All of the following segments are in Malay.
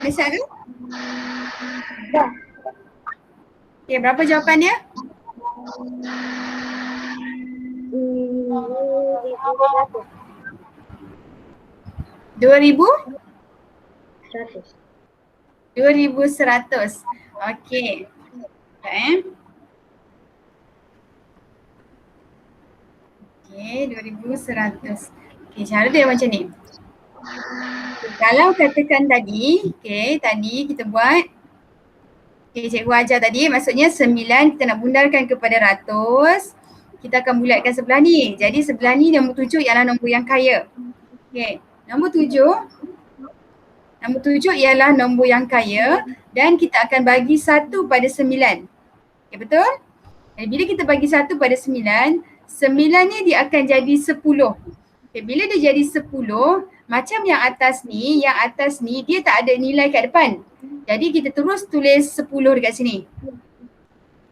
Bisa ke? Dah. Okay, berapa jawapan dia? 1,100. 2,100. Okey. Sekejap. Okey, 2,100. Okey, cara dia macam ni. Okay, kalau katakan tadi, tadi kita buat, cikgu ajar tadi, maksudnya 9 kita nak bundarkan kepada 100, kita akan bulatkan sebelah ni. Jadi sebelah ni nombor 7 ialah nombor yang kaya. Okey, nombor 7 ialah nombor yang kaya dan kita akan bagi 1 pada 9. Okay, betul? Jadi bila kita bagi 1 pada 9, 9 ni dia akan jadi 10. Okay, bila dia jadi 10, macam yang atas ni dia tak ada nilai kat depan. Jadi kita terus tulis 10 dekat sini.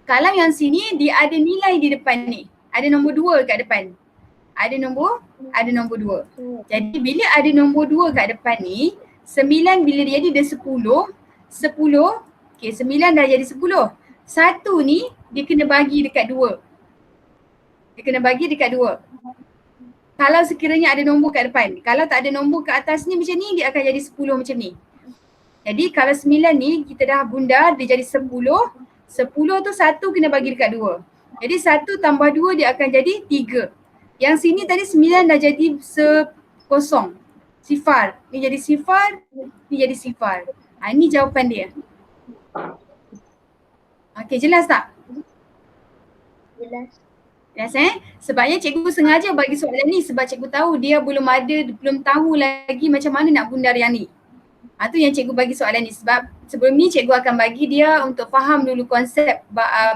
Kalau yang sini dia ada nilai di depan ni. Ada nombor 2 kat depan. Ada nombor 2. Jadi bila ada nombor 2 kat depan ni, 9 bila dia jadi dia 10, 9 dah jadi 10. 1 ni dia kena bagi dekat 2. Dia kena bagi dekat 2. Kalau sekiranya ada nombor kat depan. Kalau tak ada nombor kat atas ni macam ni, dia akan jadi 10 macam ni. Jadi kalau 9 ni kita dah bundar dia jadi 10. 10 tu 1 kena bagi dekat 2. Jadi 1 tambah 2 dia akan jadi 3. Yang sini tadi 9 dah jadi kosong. Sifar. Ni jadi sifar, ni jadi sifar. Ini jawapan dia. Okey, jelas tak? Jelas. Jelas Sebabnya cikgu sengaja bagi soalan ni sebab cikgu tahu dia belum tahu lagi macam mana nak bundar yang ni. Tu yang cikgu bagi soalan ni sebab sebelum ni cikgu akan bagi dia untuk faham dulu konsep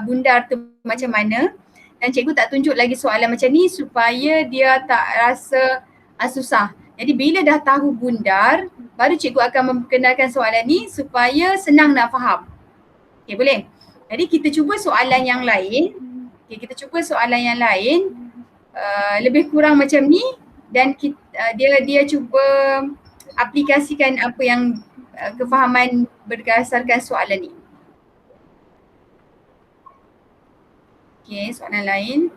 bundar tu macam mana dan cikgu tak tunjuk lagi soalan macam ni supaya dia tak rasa susah. Jadi bila dah tahu bundar, baru cikgu akan memperkenalkan soalan ni supaya senang nak faham. Okay, boleh? Jadi kita cuba soalan yang lain. Lebih kurang macam ni dan dia cuba aplikasikan apa yang kefahaman berdasarkan soalan ni. Okey, soalan lain.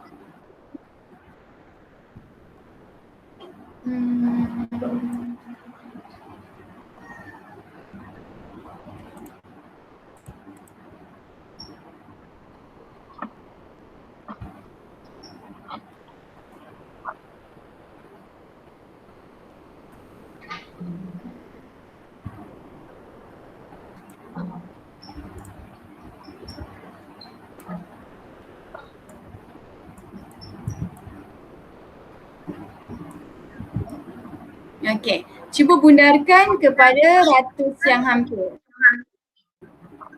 Okey, cuba bundarkan kepada ratus yang hampir.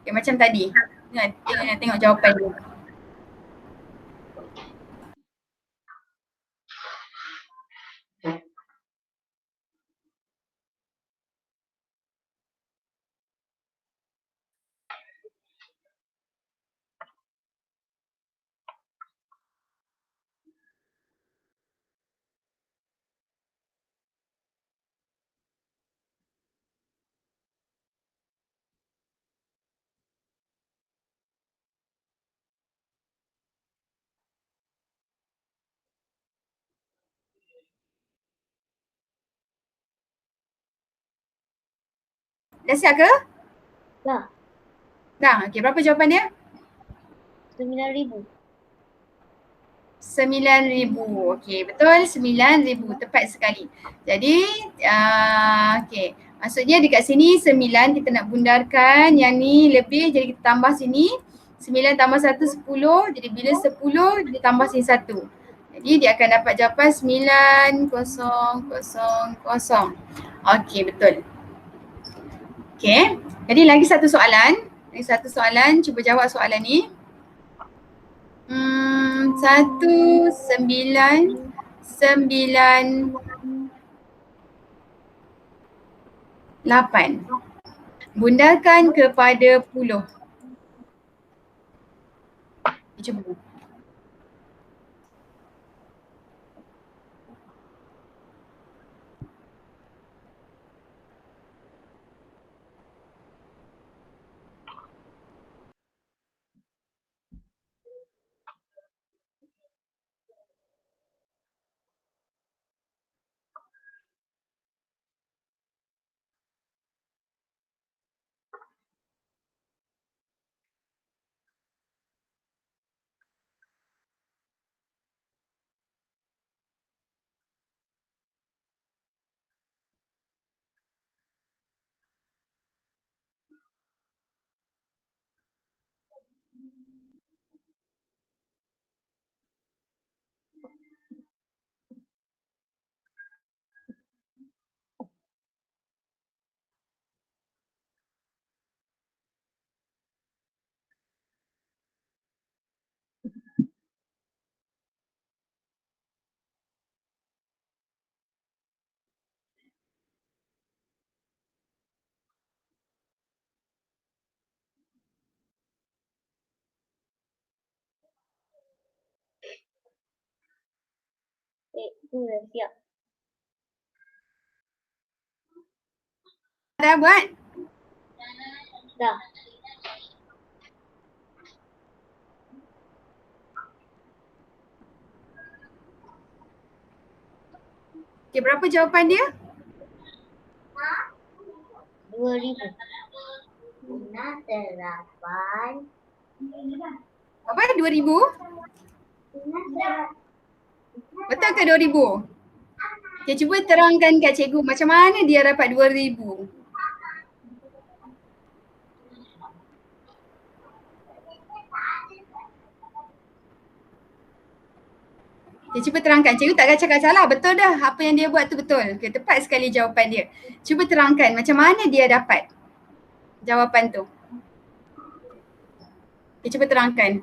Okay, macam tadi. Tengok jawapan dia. Dah siap ke? Dah. Okey, berapa jawapan dia? 9,000. 9,000. Okey, betul 9,000. Tepat sekali. Jadi, okey. Maksudnya dekat sini 9 kita nak bundarkan. Yang ni lebih jadi kita tambah sini. 9 tambah 1, 10. Jadi bila 10 dia tambah sini 1. Jadi dia akan dapat jawapan 9,000. Okey, betul. Okey. Jadi lagi satu soalan. Cuba jawab soalan ni. 1998. Bundarkan kepada 10. Cuba. Tu dah siap. Dah buat? Dah. Okay, berapa jawapan dia? 2,000. 8. Apa? 2,000? Betul ke 2,000? Okay, cuba terangkan kat cikgu macam mana dia dapat 2,000? Okay, cuba terangkan. Cikgu tak cakap salah. Betul dah. Apa yang dia buat tu betul. Okay, tepat sekali jawapan dia. Cuba terangkan macam mana dia dapat jawapan tu. Okay, cuba terangkan.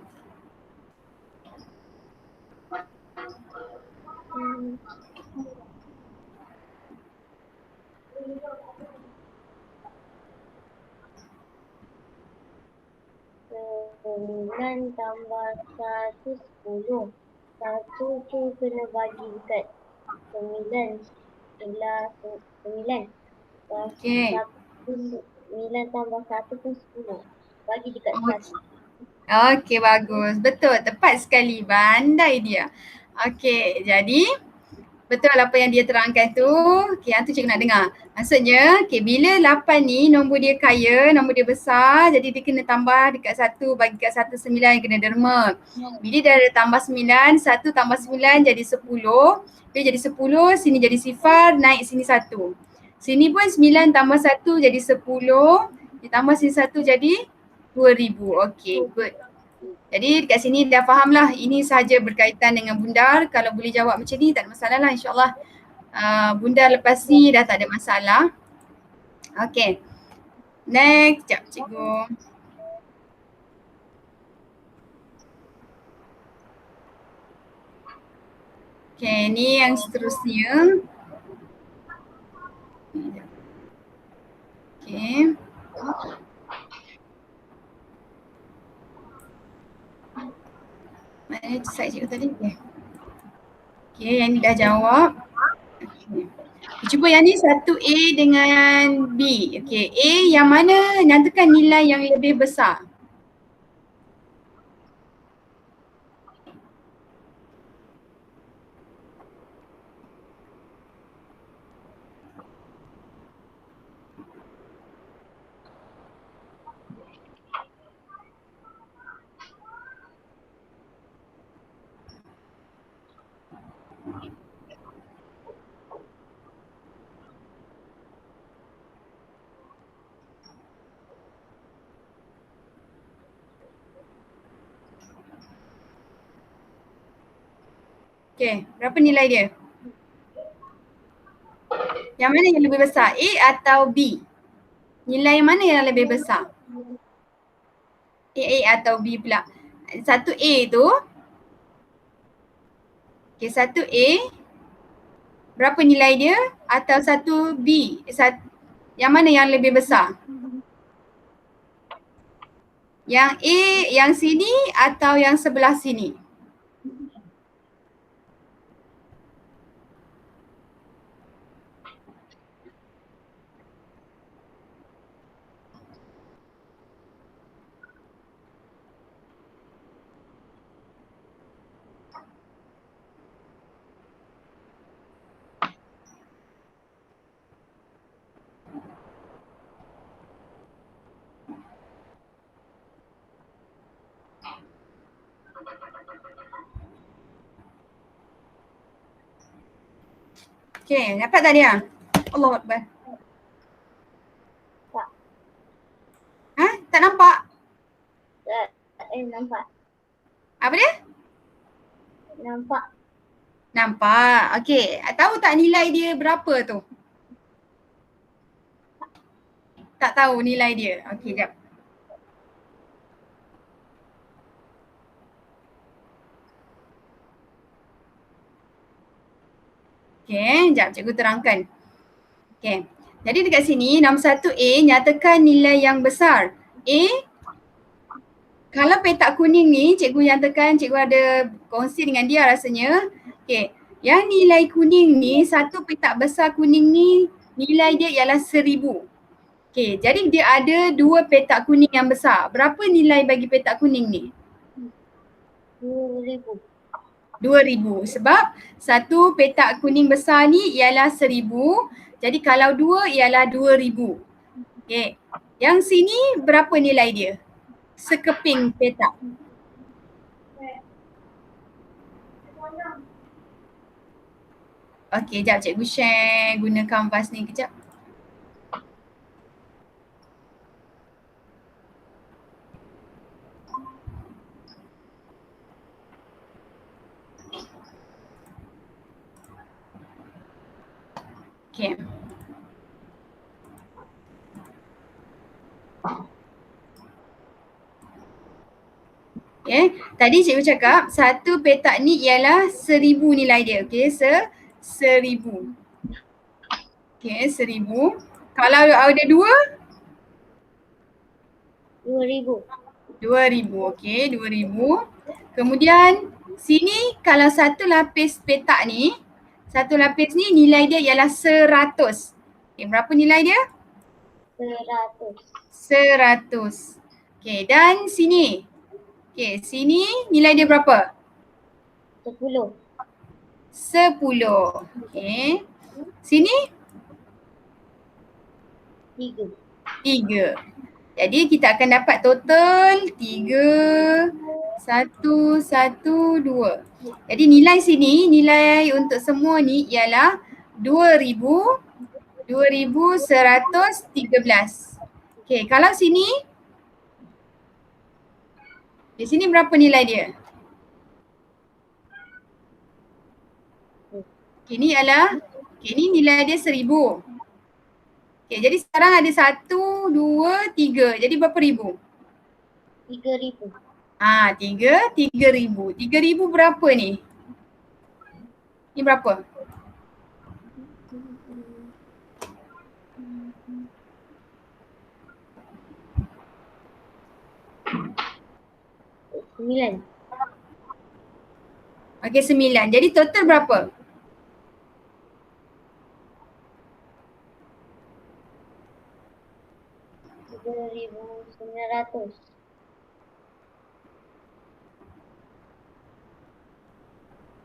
Sembilan tambah 1, 10. 1 tu kena bagi dekat 9. Ialah 9. Okay. 9 tambah 1 pun 10. Bagi dekat 1. Okay, bagus. Betul. Tepat sekali. Pandai dia. Okay, jadi betul apa yang dia terangkan tu. Okay, yang tu cikgu nak dengar. Maksudnya, okay, bila 8 ni nombor dia kaya, nombor dia besar, jadi dia kena tambah dekat 1, bagi dekat 1 9, kena derma. Bila dah ada tambah 9, 1 tambah 9 jadi 10. Dia jadi 10, sini jadi sifar, naik sini 1. Sini pun 9 tambah 1 jadi 10, ditambah sini 1 jadi 2,000. Okay, good. Jadi dekat sini dah faham lah, ini sahaja berkaitan dengan bundar. Kalau boleh jawab macam ni tak ada masalah lah, insyaAllah. Bundar lepas ni dah tak ada masalah. Okay, next, sekejap cikgu. Okay, ni yang seterusnya. Okay. Mana slide cikgu tadi? Okay, yang ni dah jawab. Okay. Cuba yang ni 1A dengan B. Okay, A yang mana nyatakan nilai yang lebih besar? Okay, berapa nilai dia? Yang mana yang lebih besar? A atau B? Nilai yang mana yang lebih besar? A atau B pula? 1A tu. Okay, 1A. Berapa nilai dia? Atau 1B? Yang mana yang lebih besar? Yang A yang sini atau yang sebelah sini? Okay, dapat tak dia? Allahu Akbar. Tak. Ha? Tak nampak? Nampak. Apa dia? Nampak. Nampak. Okey. Tahu tak nilai dia berapa tu? Tak tahu nilai dia. Okey, jap. Okey, jap cikgu terangkan. Okey. Jadi dekat sini nombor 1A nyatakan nilai yang besar. A, kalau petak kuning ni cikgu nyatakan, cikgu ada kongsi dengan dia rasanya. Okey, yang nilai kuning ni, satu petak besar kuning ni nilai dia ialah 1000. Okey, jadi dia ada 2 petak kuning yang besar. Berapa nilai bagi petak kuning ni? 2000. 2000 sebab satu petak kuning besar ni ialah 1000. Jadi kalau 2 ialah 2000. Okey. Yang sini berapa nilai dia? Sekeping petak. Okey, jap cikgu share guna kanvas ni kejap. Okey. Okay. Tadi cikgu cakap satu petak ni ialah 1000 nilai dia. Okay, 1000. Okay, 1000. Kalau ada 2? 2000. 2000. Okay, 2000. Kemudian sini kalau satu lapis petak ni, satu lapis ni nilai dia ialah 100. Okay, berapa nilai dia? 100. 100. Okay, dan sini. Okay, sini nilai dia berapa? 10. 10. Okay. Sini? 3. 3. Jadi kita akan dapat total 3, 1, 1, 2. Jadi nilai sini, nilai untuk semua ni ialah 2000, 2113. Okay, kalau sini, di sini berapa nilai dia? Okay, ni adalah, okay, ni nilai dia 1000. Okay, jadi sekarang ada 1, 2, 3. Jadi berapa ribu? 3000. 3000. 3000 berapa ni? Ni berapa? Sembilan. Okey, 9. Jadi total berapa? 3900.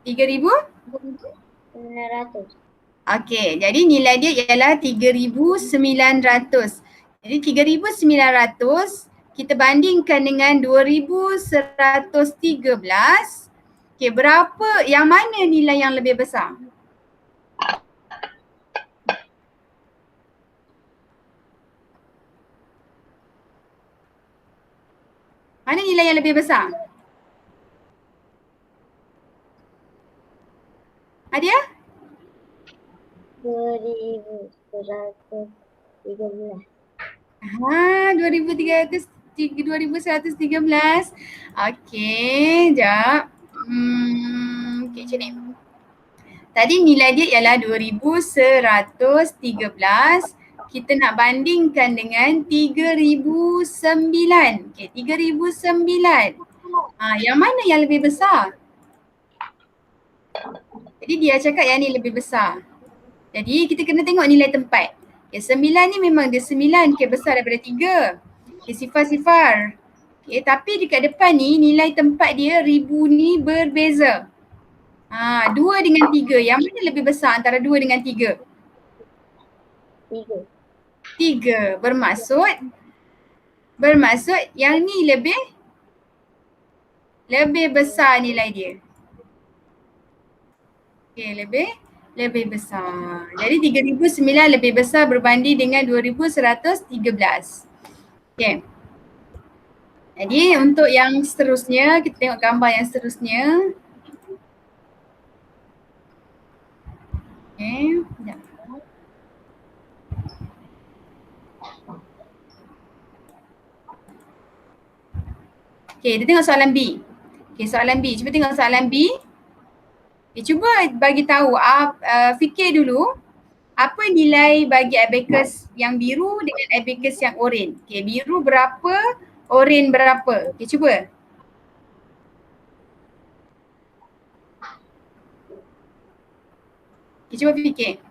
900. Okey, jadi nilai dia ialah 3900. Jadi 3900 kita bandingkan dengan 2113. Okey, berapa, yang mana nilai yang lebih besar? Mana nilai yang lebih besar? Adia? 2113. 2113. Okey, jap. Okey, macam ni. Tadi nilai dia ialah 2113. Kita nak bandingkan dengan 3009. Okey, 3009. Yang mana yang lebih besar? Jadi dia cakap yang ni lebih besar. Jadi kita kena tengok nilai tempat. Okay, 9 ni memang dia 9, okay, besar daripada 3. Okay, sifar. Okay, tapi dekat depan ni nilai tempat dia 1000 ni berbeza. 2 dengan 3, yang mana lebih besar antara 2 dengan 3? 3. Bermaksud yang ni lebih besar nilai dia. Okay, lebih besar. Jadi 3009 lebih besar berbanding dengan 2113. Okay. Jadi untuk yang seterusnya, kita tengok gambar yang seterusnya. Okay, sekejap. Okay, kita tengok soalan B. Okay, soalan B. Cuba tengok soalan B. Okay, cuba bagi tahu, fikir dulu apa nilai bagi abacus yang biru dengan abacus yang oren. Okay, biru berapa, oren berapa? Okay, cuba. Okay, cuba fikir.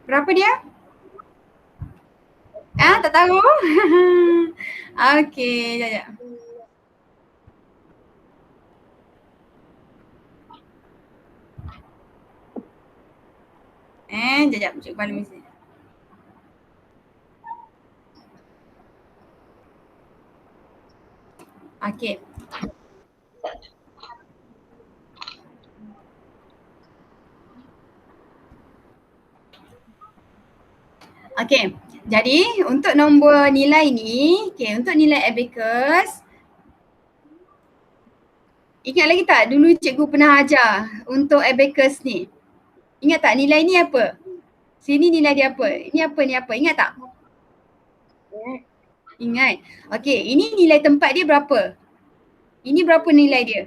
Berapa dia? Tak tahu. Okay, sekejap. Sekejap, cikgu balik mesin. Okay. Okay, jadi untuk nombor nilai ni, okay, untuk nilai abacus, ingat lagi tak dulu cikgu pernah ajar untuk abacus ni? Ingat tak nilai ni apa? Sini nilai dia apa? Ini apa, ni apa? Ingat tak? Ingat. Okay, ini nilai tempat dia berapa? Ini berapa nilai dia?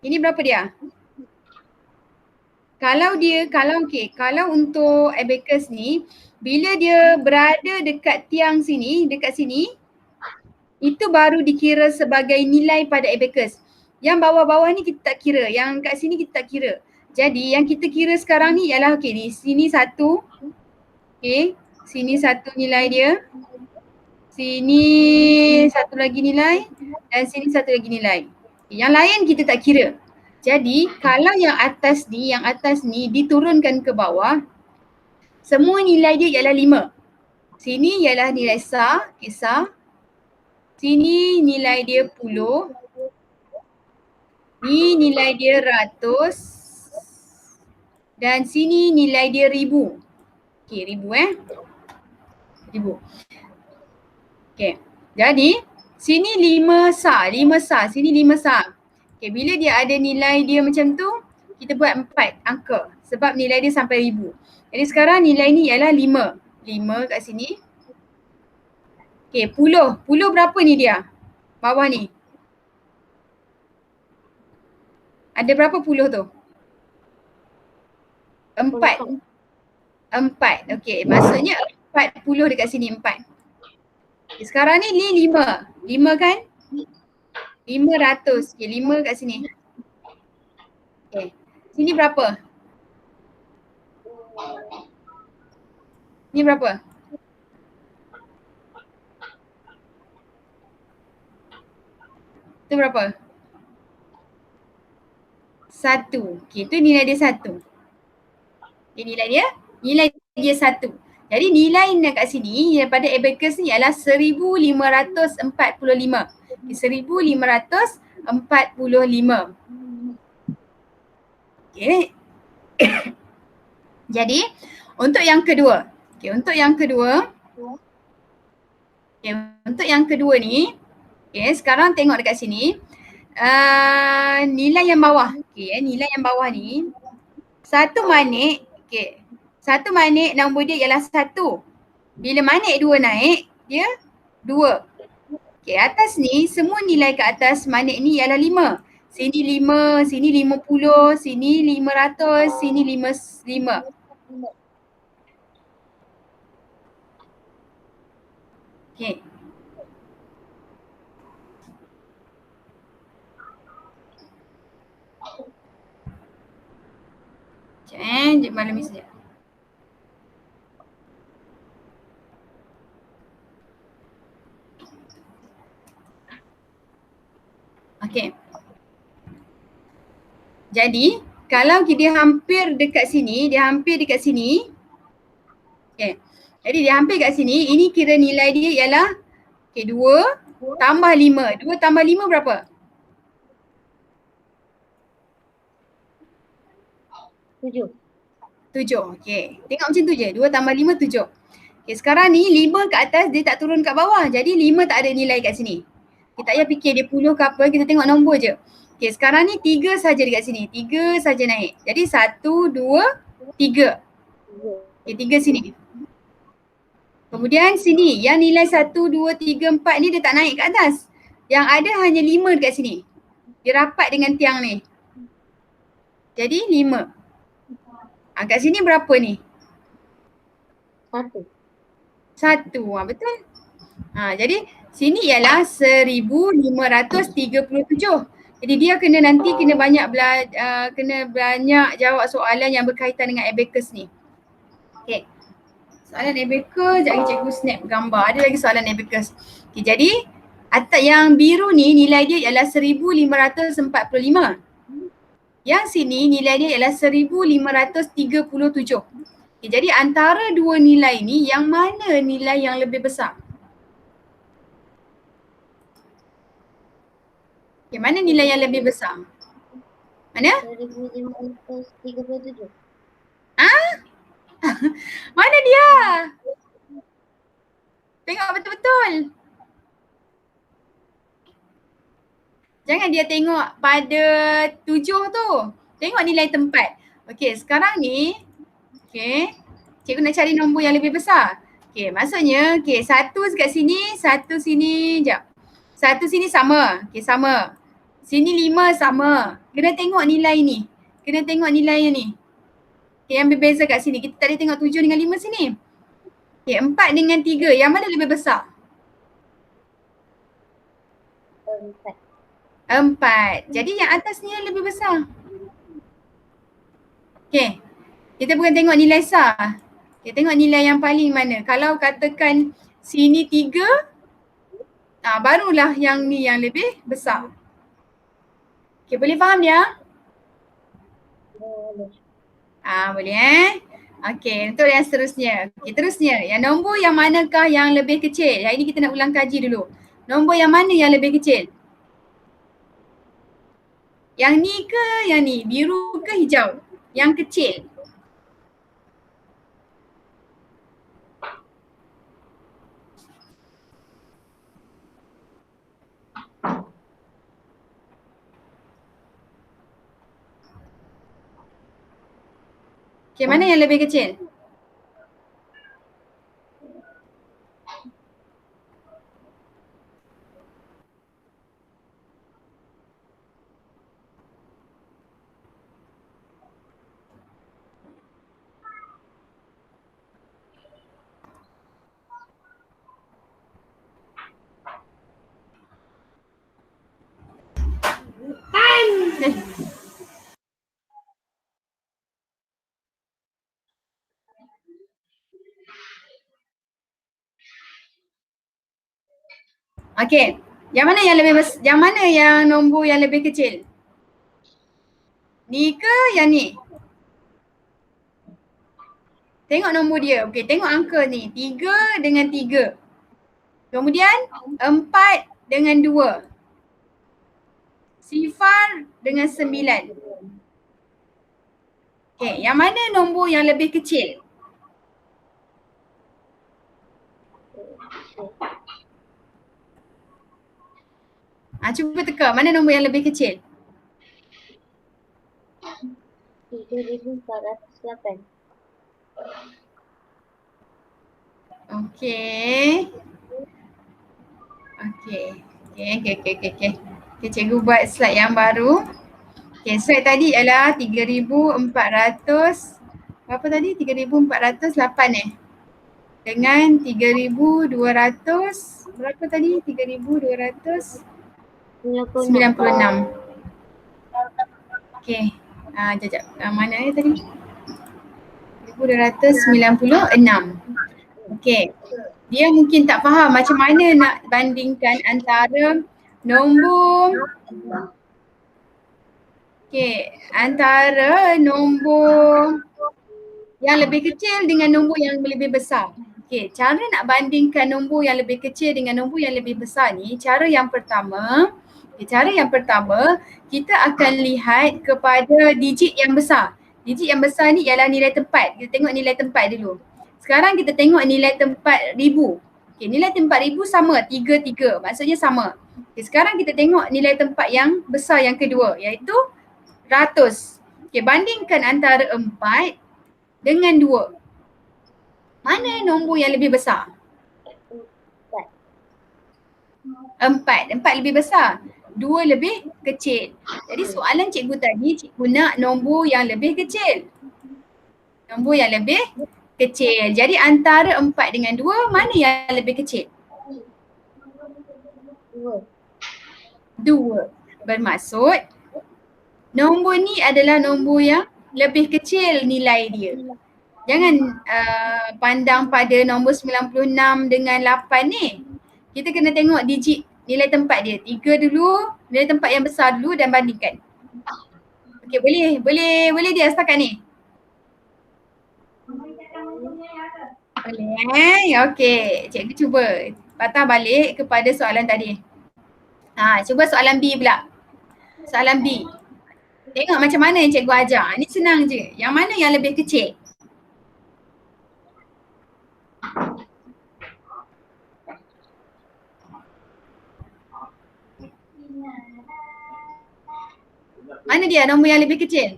Ini berapa dia? Kalau untuk abacus ni, bila dia berada dekat tiang sini, dekat sini, itu baru dikira sebagai nilai pada abacus. Yang bawah-bawah ni kita tak kira, yang kat sini kita tak kira. Jadi yang kita kira sekarang ni ialah di sini satu, sini satu nilai dia, sini satu lagi nilai dan sini satu lagi nilai. Yang lain kita tak kira. Jadi kalau yang atas ni diturunkan ke bawah, semua nilai dia ialah 5. Sini ialah nilai sar, sar. Sini nilai dia 10. Ni nilai dia 100. Dan sini nilai dia 1000. Okay, 1000 1000. Okay, jadi sini 5 sar, sini 5 sar. Okay, bila dia ada nilai dia macam tu, kita buat 4 angka sebab nilai dia sampai 1000. Jadi sekarang nilai ni ialah 5. 5 kat sini. Okay, 10. 10 berapa ni dia? Bawah ni. Ada berapa 10 tu? 4. 4. Okay, maksudnya 40 dekat sini, 4. Okay, sekarang ni 5. 5 kan? 500. Okay, 5 kat sini. Okay, sini berapa? Ni berapa? Tu berapa? 1. Okay, tu nilai dia 1. Okay, nilai dia 1. Jadi nilai dekat sini daripada abacus ni ialah 1545. Okay, 1545. Okay. Jadi untuk yang kedua. Okay, untuk yang kedua ni, okay, sekarang tengok dekat sini. Nilai yang bawah. Okay, nilai yang bawah ni satu manik, okay. Satu manik nombor dia ialah 1. Bila manik 2 naik, dia 2. Okay, atas ni semua nilai kat atas manik ni ialah 5. Sini 5, sini 50, sini 500, sini 5. Okay. Sekejap malam ni sekejap. Okay. Jadi kalau dia hampir dekat sini, okay. Jadi dia hampir kat sini, ini kira nilai dia ialah okay, 2 tambah 5. 2 tambah 5 berapa? 7. 7. Okay. Tengok macam tu je. 2 tambah 5, 7. Okay, sekarang ni 5 kat atas dia tak turun kat bawah. Jadi 5 tak ada nilai kat sini. Kita tak payah fikir dia 10 ke apa, kita tengok nombor je. Okay, sekarang ni 3 saja dekat sini. 3 saja naik. Jadi 1, 2, 3. Okay, 3 sini. Kemudian sini, yang nilai 1, 2, 3, 4 ni dia tak naik kat atas. Yang ada hanya 5 dekat sini. Dia rapat dengan tiang ni. Jadi 5. Kat sini berapa ni? 1. 1. Betul? Jadi sini ialah 1537. Jadi dia kena banyak jawab soalan yang berkaitan dengan abacus ni. Okay. Soalan abacus, sekejap lagi cikgu snap gambar. Ada lagi soalan abacus. Okay, jadi atas yang biru ni nilai dia ialah 1545. Yang sini nilai dia ialah 1537. Okay, jadi antara dua nilai ni yang mana nilai yang lebih besar? Okay, mana nilai yang lebih besar? Mana? 1537. Mana dia? Tengok betul-betul. Jangan dia tengok pada 7 tu. Tengok nilai tempat. Okey, sekarang ni, okey, cikgu nak cari nombor yang lebih besar. Okey, maksudnya, okey, 1 kat sini, 1 sini, jap. 1 sini sama, okey sama. Sini 5 sama. Kena tengok nilai ni. Kena tengok nilai yang ni. Okay, yang berbeza kat sini. Kita tadi tengok 7 dengan 5 sini. Okay, 4 dengan 3. Yang mana lebih besar? 4. Jadi yang atas ni yang lebih besar. Okay. Kita bukan tengok nilai sah. Okay, tengok nilai yang paling mana. Kalau katakan sini 3, barulah yang ni yang lebih besar. Okay, boleh faham dia? Boleh Okey, untuk yang seterusnya. Okey, terusnya. Yang nombor yang manakah yang lebih kecil? Yang ini kita nak ulang kaji dulu. Nombor yang mana yang lebih kecil? Yang ni ke yang ni? Biru ke hijau? Yang kecil. Okey, mana yang lebih kecil? Okey, yang mana yang lebih yang mana yang nombor yang lebih kecil? Ni ke yang ni? Tengok nombor dia. Okey, tengok angka ni. 3 dengan 3. Kemudian 4 dengan 2. Sifar dengan 9. Okey, yang mana nombor yang lebih kecil? Cuba teka, mana nombor yang lebih kecil? 3,408. Okey. Okey, cikgu buat slide yang baru. Okey, slide tadi ialah 3,400 berapa tadi? 3,408 dengan 3,200 berapa tadi? 3,296. Okey. Jap. Mana ni tadi? 3,296. Okey. Dia mungkin tak faham macam mana nak bandingkan antara nombor antara nombor yang lebih kecil dengan nombor yang lebih besar. Okey, cara nak bandingkan nombor yang lebih kecil dengan nombor yang lebih besar ni, cara yang pertama kita akan lihat kepada digit yang besar. Digit yang besar ni ialah nilai tempat. Kita tengok nilai tempat dulu. Sekarang kita tengok nilai tempat ribu. Okey, nilai tempat ribu sama, 3, maksudnya sama. Okey, sekarang kita tengok nilai tempat yang besar yang kedua iaitu ratus. Okey, bandingkan antara 4 dengan 2. Mana nombor yang lebih besar? 4 lebih besar. 2 lebih kecil. Jadi soalan cikgu tadi, cikgu nak nombor yang lebih kecil. Nombor yang lebih kecil. Jadi antara 4 dengan 2, mana yang lebih kecil? 2. Bermaksud nombor ni adalah nombor yang lebih kecil nilai dia. Jangan pandang pada nombor 96 dengan 8 ni. Kita kena tengok digit nilai tempat dia. 3 dulu, nilai tempat yang besar dulu dan bandingkan. Okey, boleh dia setakat ni? Boleh. Okey, cikgu cuba patah balik kepada soalan tadi. Cuba soalan B pula. Soalan B. Tengok macam mana yang cikgu ajar. Ni senang je. Yang mana yang lebih kecil? Mana dia nombor yang lebih kecil?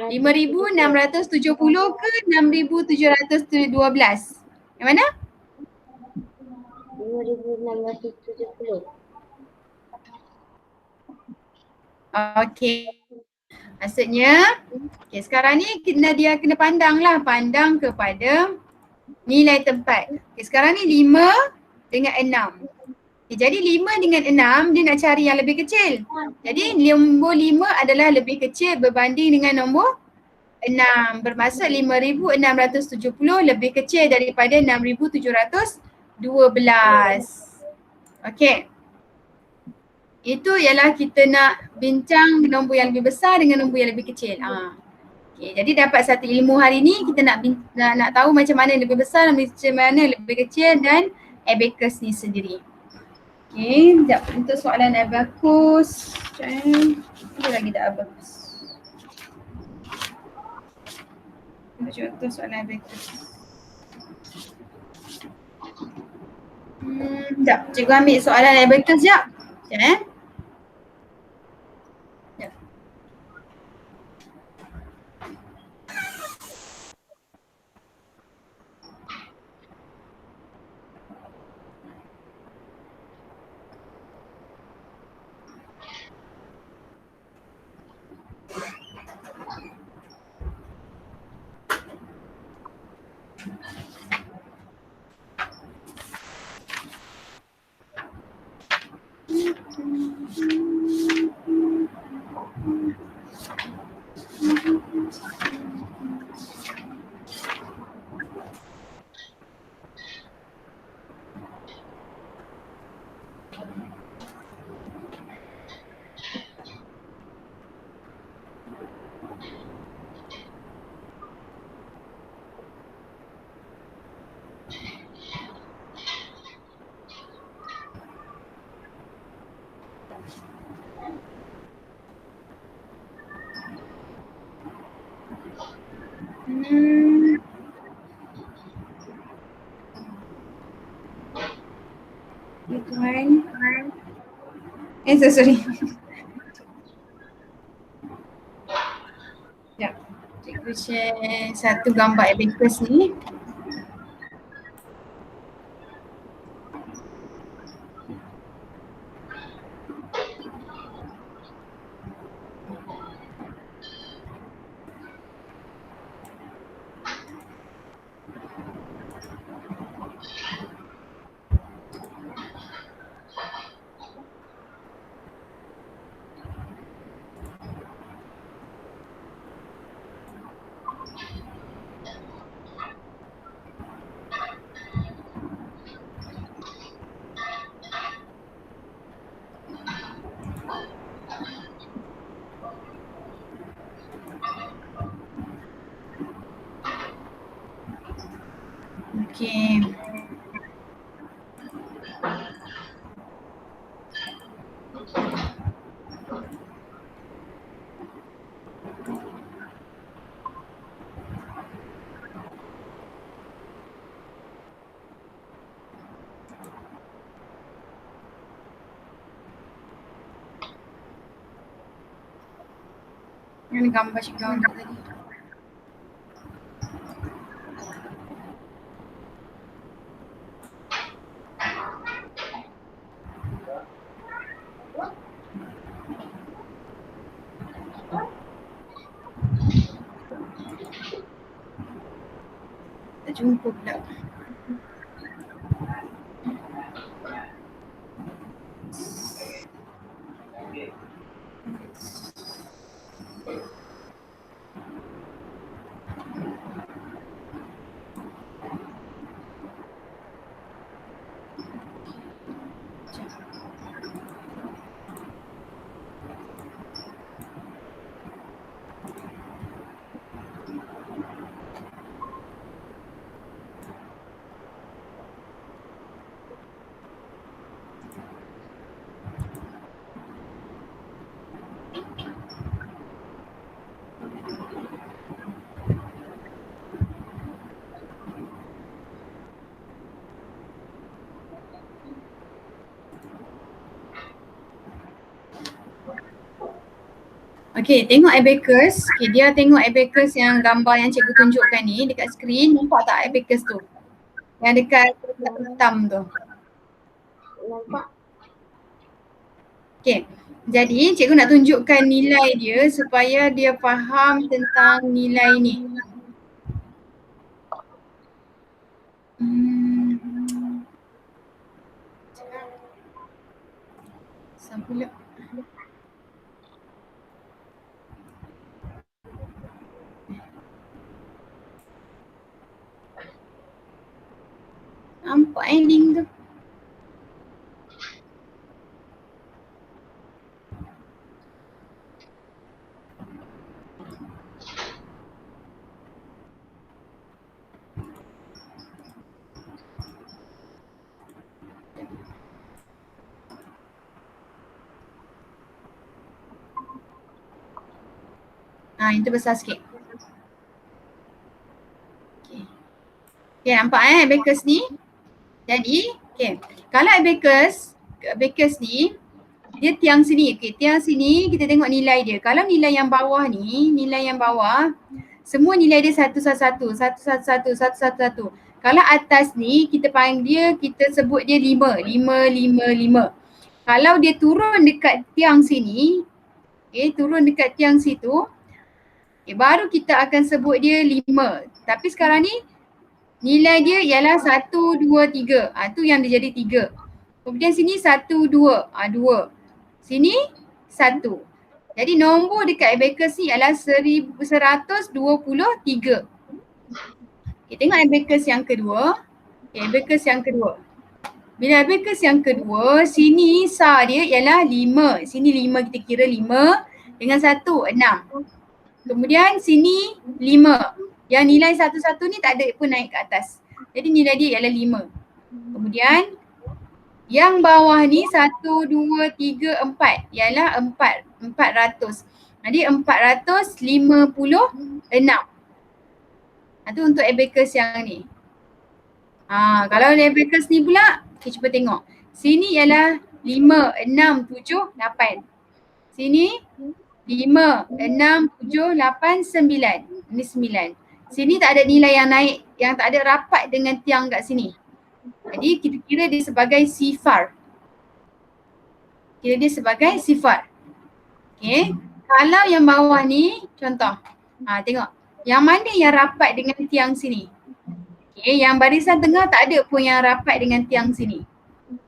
RM5,670 ke 6,712? Yang mana? 5,670. Okey. Maksudnya, sekarang ni dia kena pandang kepada nilai tempat. Sekarang ni 5 dengan 6. Jadi 5 dengan 6 dia nak cari yang lebih kecil. Jadi nombor 5 adalah lebih kecil berbanding dengan nombor 6. Bermaksud 5,670 lebih kecil daripada 6,712. Okey. Itu ialah kita nak bincang nombor yang lebih besar dengan nombor yang lebih kecil. Okay, jadi dapat satu ilmu hari ni, kita nak tahu macam mana lebih besar, macam mana lebih kecil dan abacus ni sendiri. Okay, sekejap untuk soalan abacus. Ada lagi tak abacus? Contoh soalan abacus. Sekejap, cikgu ambil soalan abacus sekejap. Sekejap Tuan. Sorry. Sekejap. Cikgu share satu gambar abacus ni. Okey. Ini gambar cikgu angkat tadi. Tak jumpa pula. Okey, tengok abacus. Okey, dia tengok abacus yang gambar yang cikgu tunjukkan ni dekat skrin. Nampak tak abacus tu? Yang dekat hitam tu. Nampak? Okey. Jadi cikgu nak tunjukkan nilai dia supaya dia faham tentang nilai ni. Sampul. Nampak link tu. Itu besar sikit. Okay, nampak abacus ni. Jadi, kalau abacus ni, dia tiang sini. Tiang sini kita tengok nilai dia. Kalau nilai yang bawah ni, semua nilai dia satu. Kalau atas ni kita sebut dia 5. Kalau dia turun dekat tiang sini, turun dekat tiang situ, baru kita akan sebut dia 5. Tapi sekarang ni nilai dia ialah 1, 2, 3. Tu yang dia jadi 3. Kemudian sini 1, 2. 2. Sini 1. Jadi nombor dekat abacus ni ialah 1123. Tengok abacus yang kedua. Abacus yang kedua. Bila abacus yang kedua, sini SAR dia ialah 5. Sini 5, kita kira 5 dengan 1, 6. Kemudian sini 5. Yang nilai 1 ni tak ada pun naik ke atas. Jadi nilai dia ialah 5. Kemudian yang bawah ni 1, 2, 3, 4 ialah 400. Jadi 456. Itu untuk abacus yang ni. Kalau abacus ni pula, kita cuba tengok. Sini ialah 5, 6, 7, 8. Sini 5, 6, 7, 8, 9. Ini 9. Sini tak ada nilai yang naik, yang tak ada rapat dengan tiang kat sini. Jadi kita kira dia sebagai sifar. Kira dia sebagai sifar. Okay. Kalau yang bawah ni, contoh. Tengok. Yang mana yang rapat dengan tiang sini? Okay. Yang barisan tengah tak ada pun yang rapat dengan tiang sini.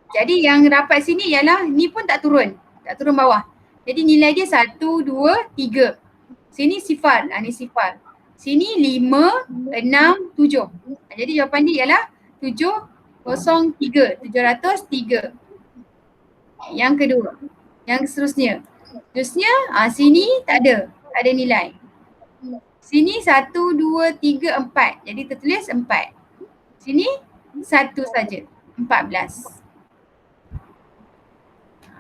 Jadi yang rapat sini ialah ni pun tak turun. Tak turun bawah. Jadi nilai dia 1, 2, 3. Sini sifar. Ni sifar. Sini 5, 6, 7. Jadi jawapan dia ialah 703. 703. Yang kedua. Yang seterusnya. Sini tak ada. Tak ada nilai. Sini 1, 2, 3, 4. Jadi tertulis 4. Sini 1 saja. 14.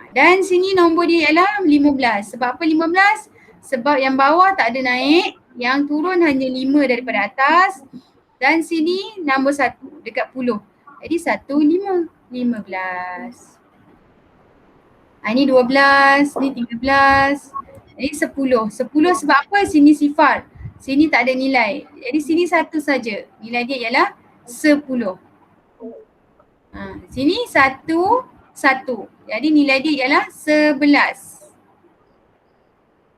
Dan sini nombor dia ialah 15. Sebab apa 15? Sebab yang bawah tak ada naik. Yang turun hanya 5 daripada atas. Dan sini nombor 1 dekat puluh. Jadi 1, 5. 15. Ini 12. Ini 13. Jadi 10. 10 sebab apa? Sini sifar. Sini tak ada nilai. Jadi sini 1 saja. Nilai dia ialah 10. Sini 1. 1. Jadi nilai dia ialah 11.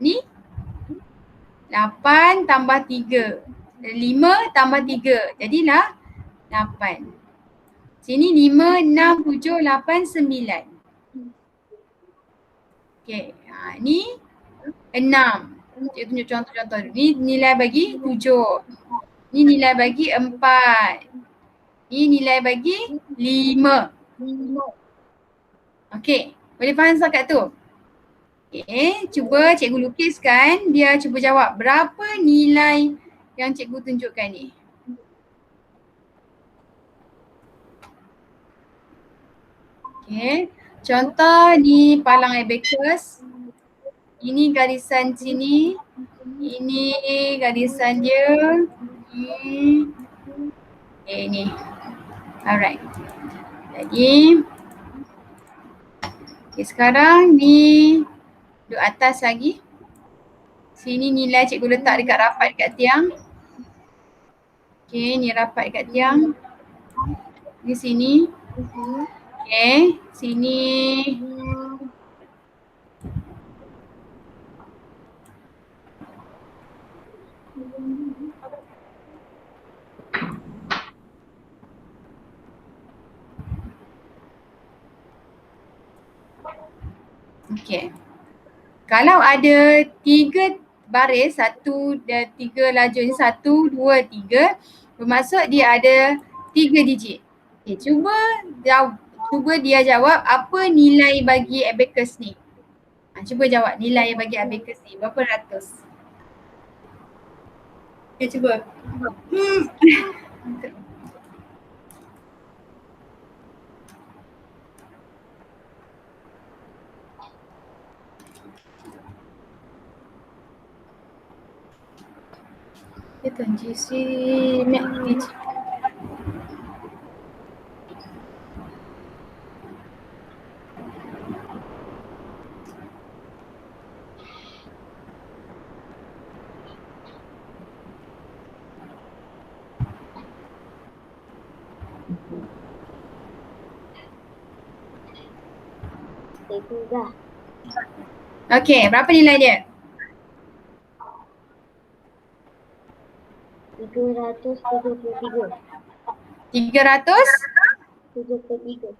Ni 8 tambah 3. 5 tambah 3. Jadilah 8. Sini 5, 6, 7, 8, 9. Okay. Ni 6. Cikgu tunjuk contoh-contoh. Ni nilai bagi 7. Ni nilai bagi 4. Ni nilai bagi 5. Okay. Boleh faham setakat tu? Okay, cuba cikgu lukiskan, dia cuba jawab berapa nilai yang cikgu tunjukkan ni. Okay, contoh ni palang abacus. Ini garisan sini, ini garisan dia, ni. Alright. Jadi, sekarang ni duduk atas lagi. Sini nilai cikgu letak dekat rapat dekat tiang. Okay, ni rapat dekat tiang. Di sini. Okay, sini. Okay. Kalau ada 3 baris, 1 dan 3 lajur ni, 1, 2, 3, bermaksud dia ada 3 digit. Okay, cuba dia jawab apa nilai bagi abacus ni. Cuba jawab nilai bagi abacus ni, berapa ratus? Okay, cuba. Dia Tuan GC Mac. Okay, berapa nilai dia? 373. 373?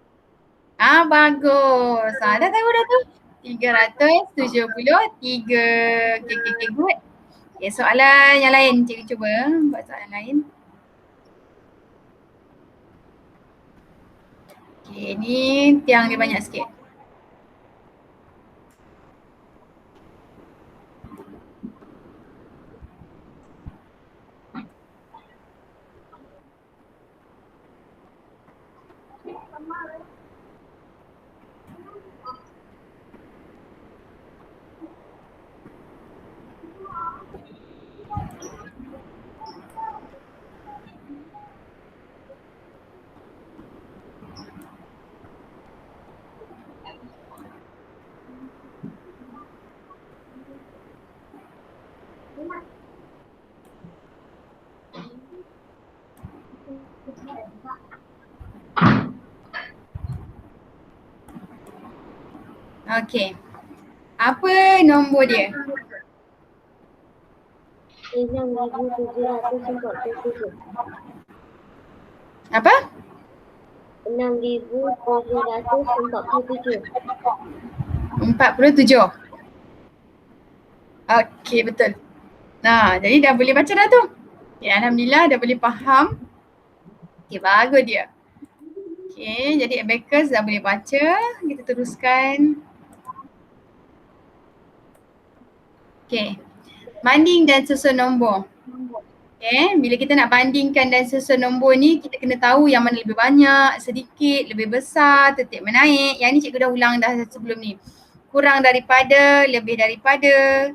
Bagus. Dah tahu dah tu. 373. Okay, good. Okay, soalan yang lain cikgu cuba buat soalan lain. Okay, ni tiang dia banyak sikit. Okey. Apa nombor dia? 6,747. Apa? 6,747. 47. Okey, betul. Nah, jadi dah boleh baca dah tu. Okay, Alhamdulillah dah boleh faham. Okey, bagus dia. Okey, jadi abacus dah boleh baca. Kita teruskan. Okey. Banding dan susun nombor. Okay, bila kita nak bandingkan dan susun nombor ni, kita kena tahu yang mana lebih banyak, sedikit, lebih besar, tertib menaik. Yang ni cikgu dah ulang dah sebelum ni. Kurang daripada, lebih daripada,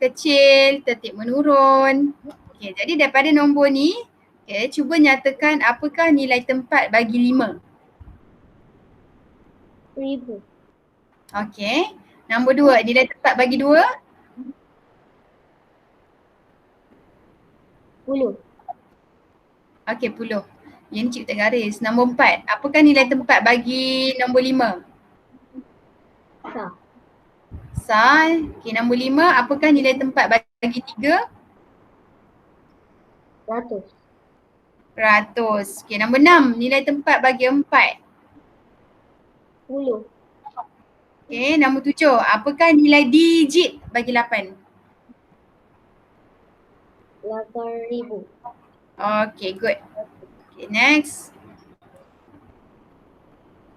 kecil, tertib menurun. Okay, jadi daripada nombor ni, okay, cuba nyatakan apakah nilai tempat bagi 5. 1,000. Okay, nombor 2, nilai tempat bagi 2. 10. Okay, 10. Yang ni cikgu tak garis. Nombor 4, apakah nilai tempat bagi nombor 5? Sah. Sah. Okay, nombor 5, apakah nilai tempat bagi 3? 100. 100. Okay, nombor 6, nilai tempat bagi 4? 10. Okay, nombor 7, apakah nilai digit bagi 8? 8,000. Okay, good. Okay, next.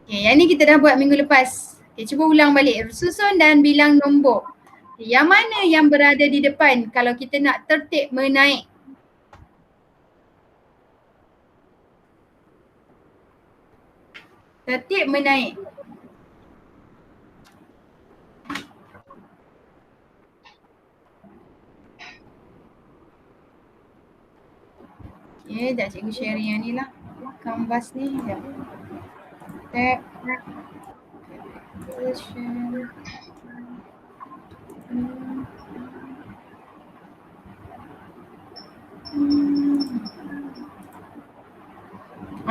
Okay, yang ni kita dah buat minggu lepas. Okay, cuba ulang balik. Susun dan bilang nombor. Okay, yang mana yang berada di depan kalau kita nak tertib menaik? Tertib menaik. Okay, dah cikgu sharing yang ni lah. Canvas ni. Dah. Tab. Share.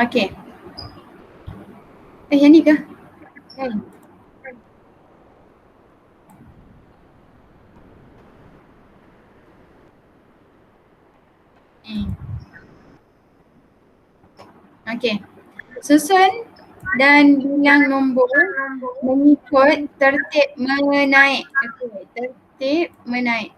Okay. Yang ni ke? Okay. Susun dan bilang nombor mengikut tertib menaik. Okay. Tertib menaik.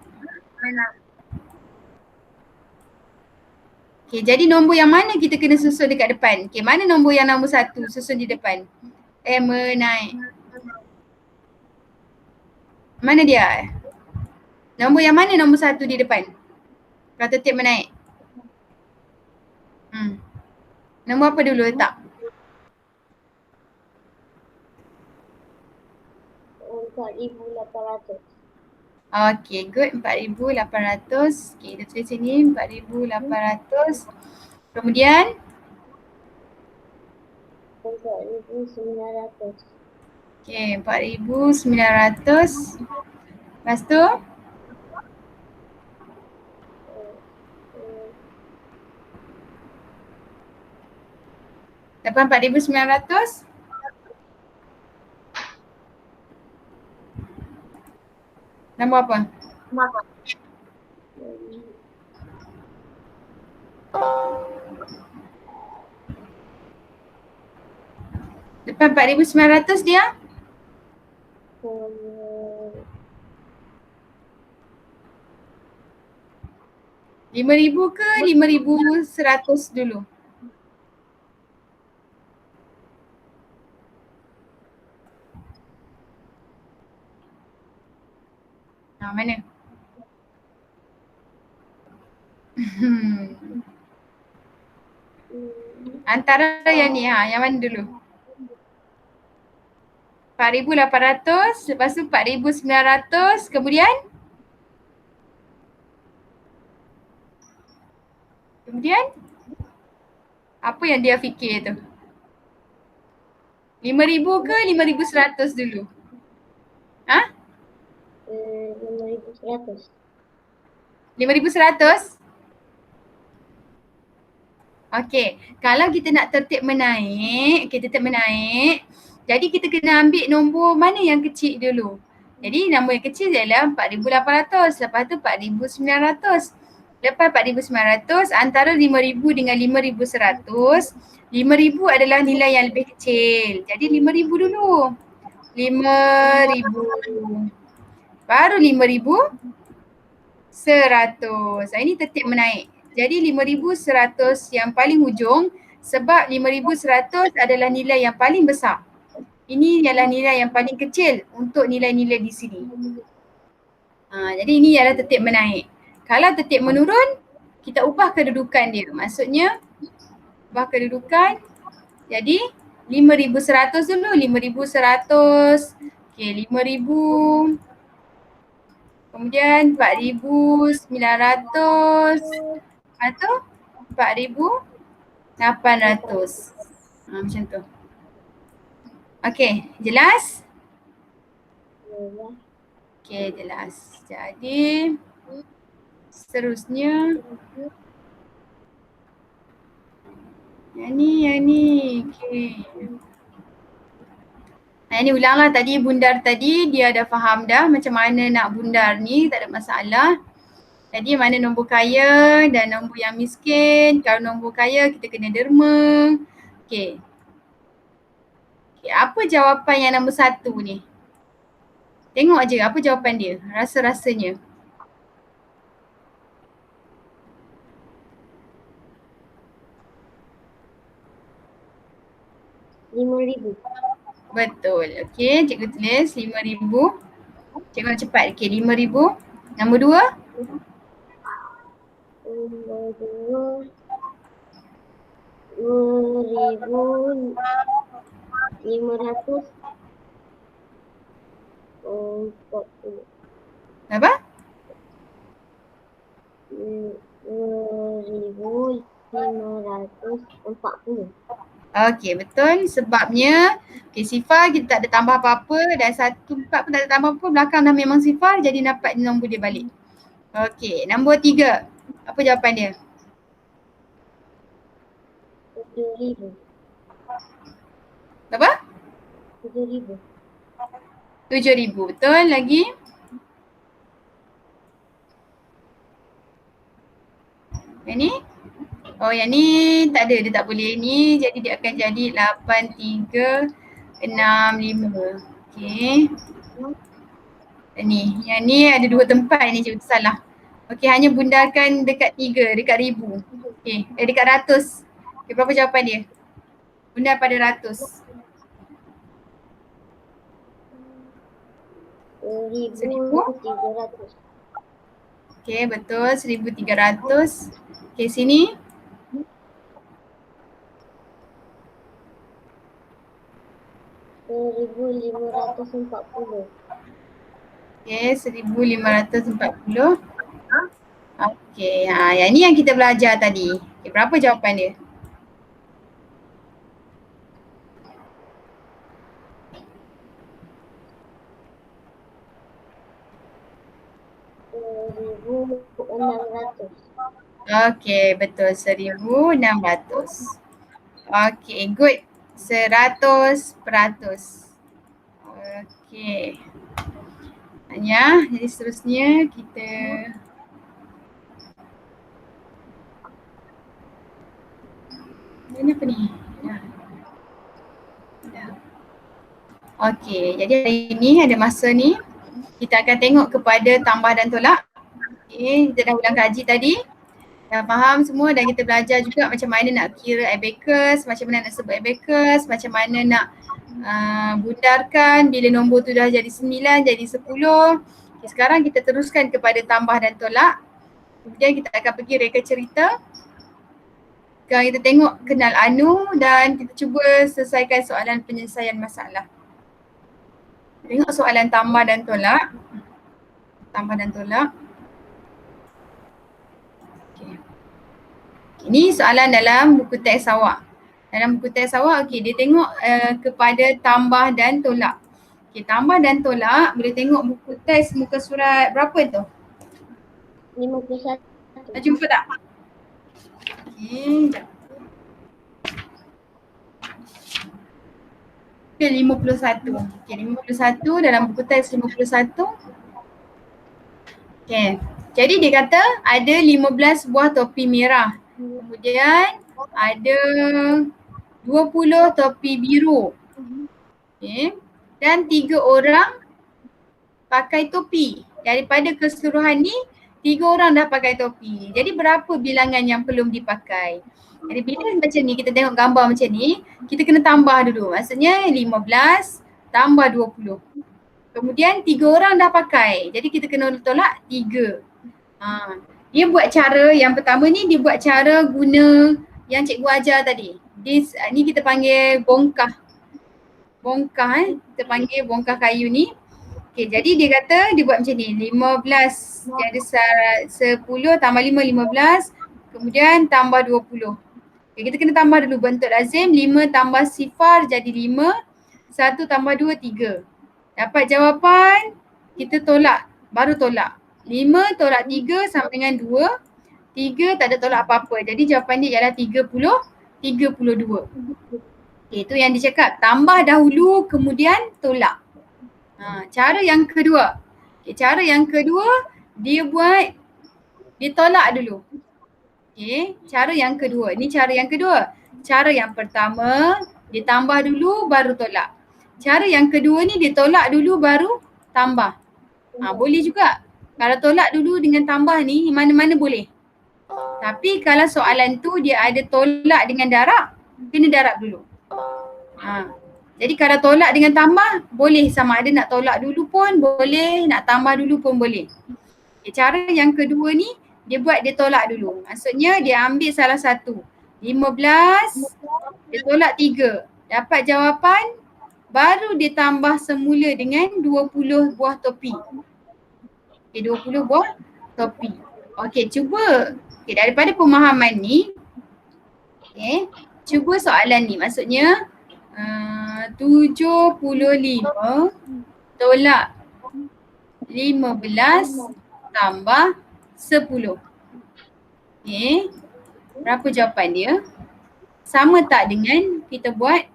Okay, jadi nombor yang mana kita kena susun dekat depan? Okay, mana nombor yang nombor 1 susun di depan? Menaik. Mana dia? Nombor yang mana nombor 1 di depan? Kalau tertib menaik. Nombor apa dulu letak? 4,800. Okay, good. 4,800. Okay, kita tulis sini 4,800. Kemudian? 4,900. Okay, 4,900. Lepas tu? Dapat 4,900? Nombor apa? Depan 4,900 dia? 5,000 ke 5,100 dulu? Mana? Antara yang ni, yang mana dulu? 4,800, lepas tu 4,900, kemudian? Apa yang dia fikir tu? 5,000 ke 5,100 dulu? 5,100. 5,100? Okey, kalau kita nak tertib menaik, jadi kita kena ambil nombor mana yang kecil dulu. Jadi nombor yang kecil ialah 4,800, lepas tu 4,900. Lepas 4,900 antara 5,000 dengan 5,100, 5,000 adalah nilai yang lebih kecil. Jadi 5,000 dulu. 5,000. Baru 5,100. Ini tertib menaik. Jadi 5,100 yang paling hujung sebab 5,100 adalah nilai yang paling besar. Ini ialah nilai yang paling kecil untuk nilai-nilai di sini. Jadi ini ialah tertib menaik. Kalau tertib menurun, kita ubah kedudukan dia. Maksudnya ubah kedudukan. Jadi 5,100 dulu, 5,100. Okey, 5,000. Kemudian 4,900. Lepas tu 4,800. Macam tu. Okey, jelas? Okey, jelas. Jadi seterusnya yang ni. Okey. Ini ulanglah tadi bundar tadi, dia dah faham dah macam mana nak bundar ni, tak ada masalah. Jadi mana nombor kaya dan nombor yang miskin. Kalau nombor kaya kita kena derma. Okey. Apa jawapan yang nombor 1 ni? Tengok je apa jawapan dia, rasa-rasanya. RM5,000. Betul. Okey, cikgu tulis 5,000. Cikgu nak cepat. Okey, 5,000. Nombor 2? Nombor 2 2,540. Apa? 2,540. Okey, betul. Sebabnya sifar kita tak ada tambah apa-apa dan 1/4 pun tak ada tambah apa, belakang dah memang sifar jadi dapat nombor dia balik. Okey, nombor 3. Apa jawapan dia? 7,000. Berapa? 7,000. 7,000. Betul. Lagi? Yang ni? Oh, yang ni tak ada, dia tak boleh ni, jadi dia akan jadi 8,365. Okey. Yang ni ada 2 tempat ni, cikgu salah. Okey, hanya bundarkan dekat 3, dekat 1,000. Okey, dekat ratus. Okey, berapa jawapan dia? Bundar pada ratus. 1,300. Okey, betul. 1,300. Okey, sini. 1,540. Okey, 1,540. Okey, yang ni yang kita belajar tadi. Okey, berapa jawapan dia? RM1,600. Okey, betul. 1,600. Okey, good. 100%. Okey. Ya, jadi seterusnya kita ini apa ni? Okey, jadi hari ni ada masa ni kita akan tengok kepada tambah dan tolak. Okey, kita dah ulang kaji tadi. Dah faham semua dan kita belajar juga macam mana nak kira abacus, macam mana nak sebut abacus, macam mana nak bundarkan bila nombor tu dah jadi 9, jadi 10. Okay, sekarang kita teruskan kepada tambah dan tolak. Kemudian kita akan pergi reka cerita. Sekarang kita tengok kenal anu dan kita cuba selesaikan soalan penyelesaian masalah. Tengok soalan tambah dan tolak. Tambah dan tolak. Ini soalan dalam buku teks awak. Dalam buku teks awak, okey, dia tengok kepada tambah dan tolak. Okey, tambah dan tolak, boleh tengok buku teks muka surat berapa tu? 51. Dah jumpa tak? Okey, Okay, 51. Okay, 51 dalam buku teks 51. Okay. Jadi dia kata ada 15 buah topi merah. Kemudian ada 20 topi biru. Okay. Dan 3 orang pakai topi. Daripada keseluruhan ni, 3 orang dah pakai topi. Jadi berapa bilangan yang belum dipakai? Jadi bila macam ni, kita tengok gambar macam ni, kita kena tambah dulu. Maksudnya 15 tambah 20. Kemudian 3 orang dah pakai. Jadi kita kena tolak 3. Dia buat cara yang pertama ni, dia buat cara guna yang cikgu ajar tadi. Ni kita panggil bongkah. Kita panggil bongkah kayu ni. Okay, jadi dia kata dia buat macam ni, 15 jadi 10 tambah 5, 15. Kemudian tambah 20. Okay, kita kena tambah dulu bentuk lazim. 5 tambah sifar jadi 5. 1 tambah 2, 3. Dapat jawapan, kita tolak, baru tolak. 5 tolak 3 sama dengan 2. 3 tak ada tolak apa-apa. Jadi jawapan dia ialah 32. Okay, itu yang dia cakap. Tambah dahulu kemudian tolak. Cara yang kedua. Okay, cara yang kedua dia tolak dulu. Okay, cara yang kedua. Ini cara yang kedua. Cara yang pertama dia tambah dulu baru tolak. Cara yang kedua ni dia tolak dulu baru tambah. Boleh juga. Kalau tolak dulu dengan tambah ni mana-mana boleh. Tapi kalau soalan tu dia ada tolak dengan darab, kena darab dulu. Jadi kalau tolak dengan tambah boleh, sama ada nak tolak dulu pun boleh, nak tambah dulu pun boleh. Cara yang kedua ni dia buat dia tolak dulu. Maksudnya dia ambil salah satu. 15 dia tolak 3. Dapat jawapan baru dia tambah semula dengan 20 buah topi. Okay, 20 buah topi. Okay, cuba. Okay, daripada pemahaman ni, okay, cuba soalan ni. Maksudnya 75 tolak 15 tambah 10. Okay, berapa jawapan dia? Sama tak dengan kita buat,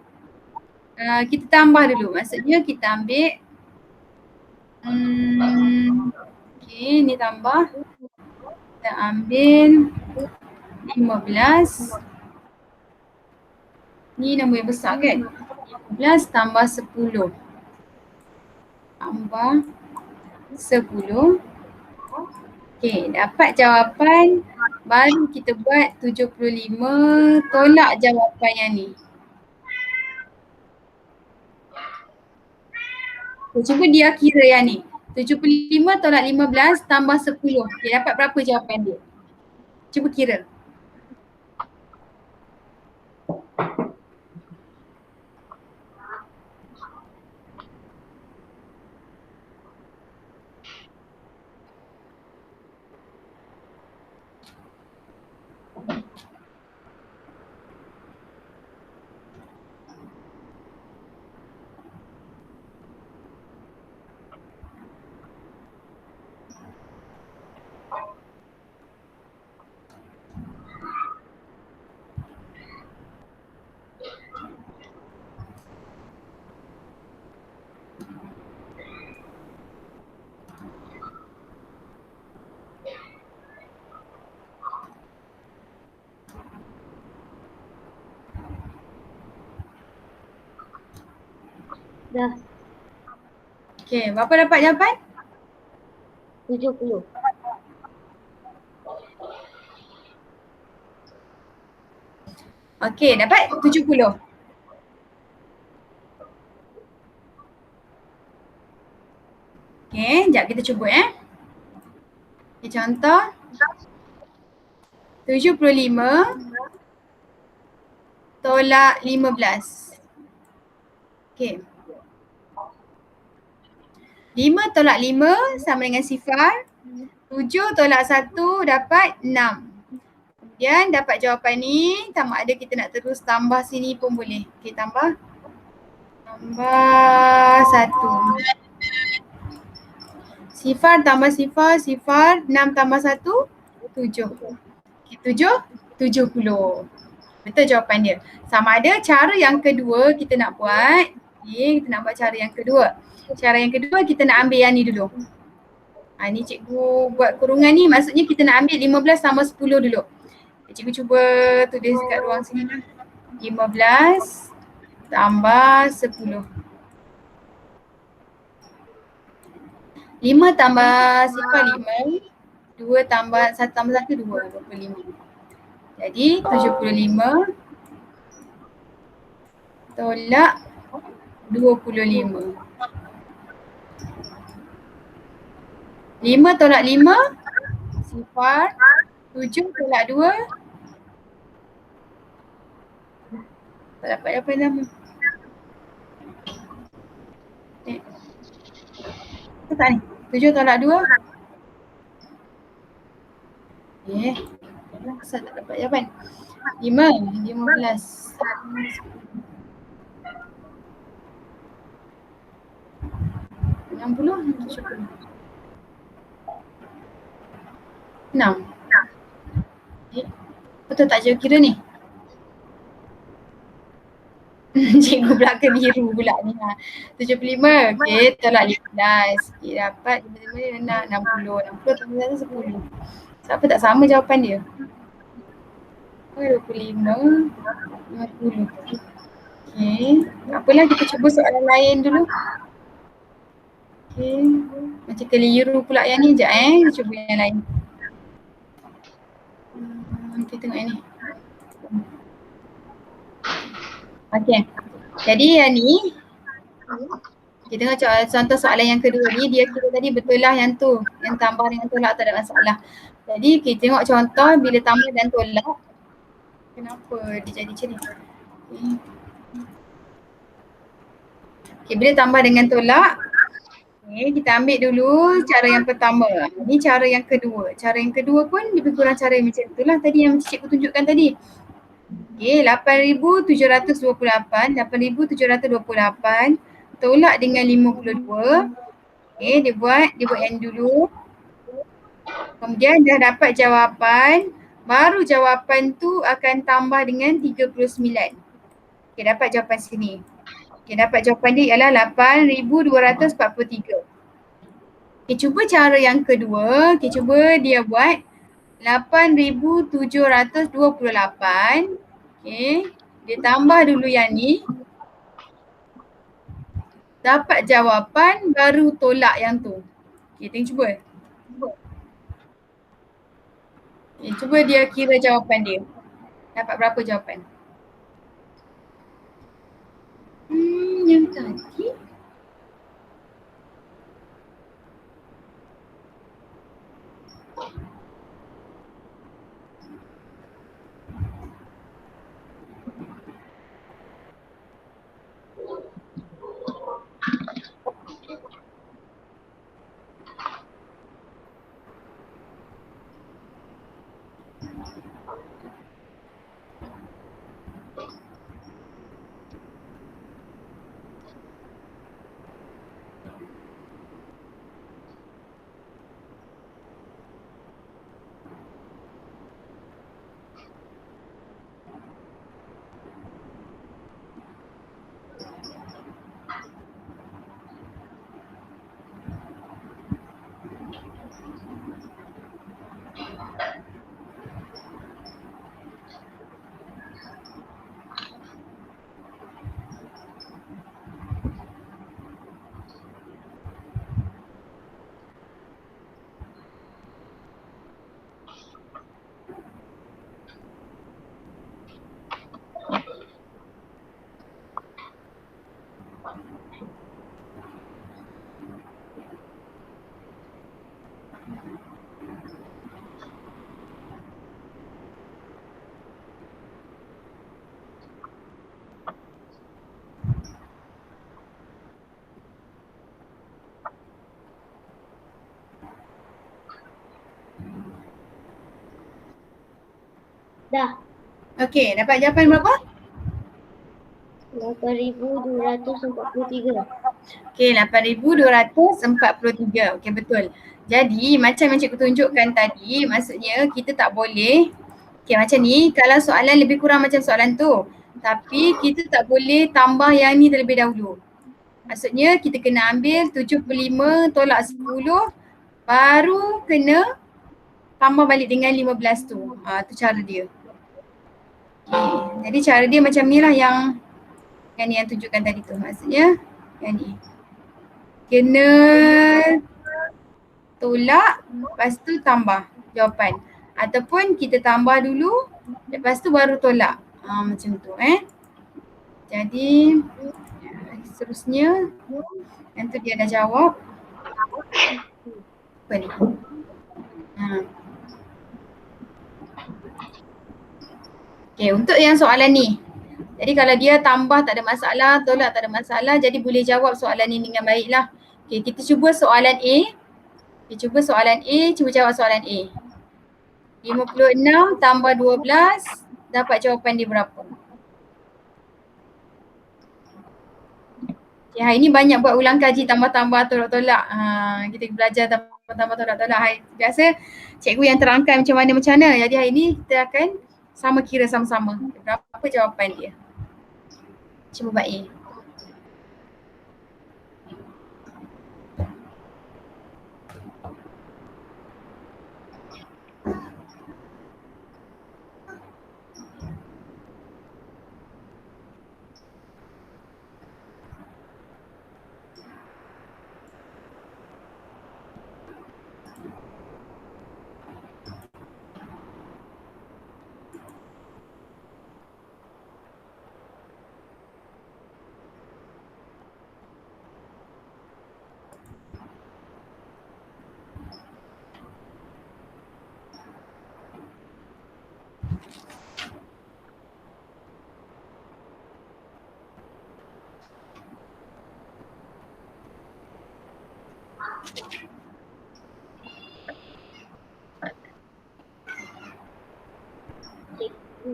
kita tambah dulu. Maksudnya kita ambil, okay, ni tambah. Kita ambil 15. Ni nombor yang besar kan? 15 tambah 10. Tambah 10. Okay, dapat jawapan. Baru kita buat 75. Tolak jawapan yang ni. Cuba dia kira yang ni. 75 tolak 15 tambah 10. Okay, dapat berapa jawapan dia? Cuba kira. Dah. Okay, berapa dapat jawapan? 70. Okay, dapat 70. Okay, sekejap kita cuba Okay, contoh 75 tolak 15. Okay. 5 tolak 5 sama dengan sifar. 7 tolak 1 dapat 6. Kemudian dapat jawapan ni, sama ada kita nak terus tambah sini pun boleh. Okay, tambah 1. Sifar tambah sifar, 6 tambah 1, 7. Okay, 70. Betul jawapan dia. Sama ada cara yang kedua kita nak buat, Okay, kita nak buat cara yang kedua. Cara yang kedua kita nak ambil yang ni dulu. Ni cikgu buat kurungan ni, maksudnya kita nak ambil 15 tambah 10 dulu. Cikgu cuba tulis kat ruang sini lah. 15 tambah 10. 5 tambah sifar 5. 2 tambah 1 tambah 1 2, 25. Jadi 75 tolak 25. 5 tolak 5 sifar. 7 tolak 2 tak dapat apa nama. Tak ni. 7 tolak 2. Asal tak dapat jawapan. 5, 15. 60, 70. 6. Betul tak cikgu kira ni? Cikgu pula keliru pula ni. 75. Okey, tolak 15. Okey, dapat 60 tambah 10. Siapa tak sama jawapan dia? 25, 50. Okey, apalah kita cuba soalan lain dulu. Okey, macam keliru pula yang ni. Sekejap kita cuba yang lain. Kita tengok yang ni. Okey, jadi yang ni kita tengok contoh soalan yang kedua ni, dia kira tadi betul lah yang tu, yang tambah dengan tolak tak ada masalah. Jadi kita tengok contoh bila tambah dan tolak, kenapa dia jadi macam ni. Okay, bila tambah dengan tolak, kita ambil dulu cara yang pertama. Ni cara yang kedua. Cara yang kedua pun lebih kurang cara yang macam itulah tadi yang cikgu tunjukkan tadi. Okay, 8,728 tolak dengan 52. Okay, dia buat yang dulu. Kemudian dah dapat jawapan, baru jawapan tu akan tambah dengan 39. Okay, dapat jawapan sini. Okay, dapat jawapan dia ialah 8,243. Okay, cuba cara yang kedua. Okay, cuba dia buat 8,728. Okay, dia tambah dulu yang ni. Dapat jawapan, baru tolak yang tu. Okay, tengok cuba. Okay, cuba dia kira jawapan dia. Dapat berapa jawapan? Yang tadi. Dah. Okey, dapat jawapan berapa? 8,243. Okey, 8,243. Okey, betul. Jadi macam yang cikgu tunjukkan tadi, maksudnya kita tak boleh, okey macam ni, kalau soalan lebih kurang macam soalan tu, tapi kita tak boleh tambah yang ni terlebih dahulu. Maksudnya kita kena ambil 75 tolak 10 baru kena tambah balik dengan 15 tu. Tu cara dia. Okay. Jadi cara dia macam ni lah yang tunjukkan tadi tu. Maksudnya yang ni. Kena tolak lepas tu tambah jawapan. Ataupun kita tambah dulu lepas tu baru tolak. Macam tu Jadi seterusnya yang tu dia dah jawab. Apa ni? Okay, untuk yang soalan ni. Jadi kalau dia tambah tak ada masalah, tolak tak ada masalah, jadi boleh jawab soalan ni dengan baiklah. Okay, kita cuba soalan A. Cuba jawab soalan A. 56 tambah 12, dapat jawapan dia berapa? Okay, hari ni banyak buat ulang kaji tambah-tambah tolak-tolak. Kita belajar tambah-tambah tolak-tolak. Biasa cikgu yang terangkan macam mana. Jadi hari ni kita akan sama kira sama-sama. Berapa jawapan dia? Cuba buat A.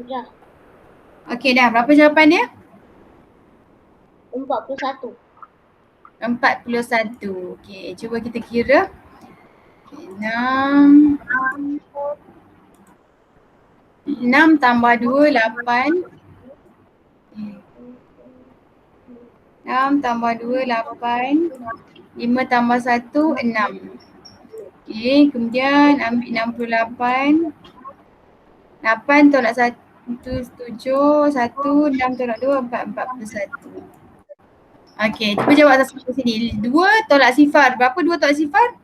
Dah. Okey dah, berapa jawapan dia? 41. 41. Okey, cuba kita kira. Okay, 6 tambah 2, 8. 6 tambah 2, 8. 5 tambah 1, 6. Okey, kemudian ambil 68. 8 tolak 1, 7, 1, 6 tolak 2, 4, 41. Okey, cuba jawab satu sini. 2 tolak sifar. Berapa 2 tolak sifar?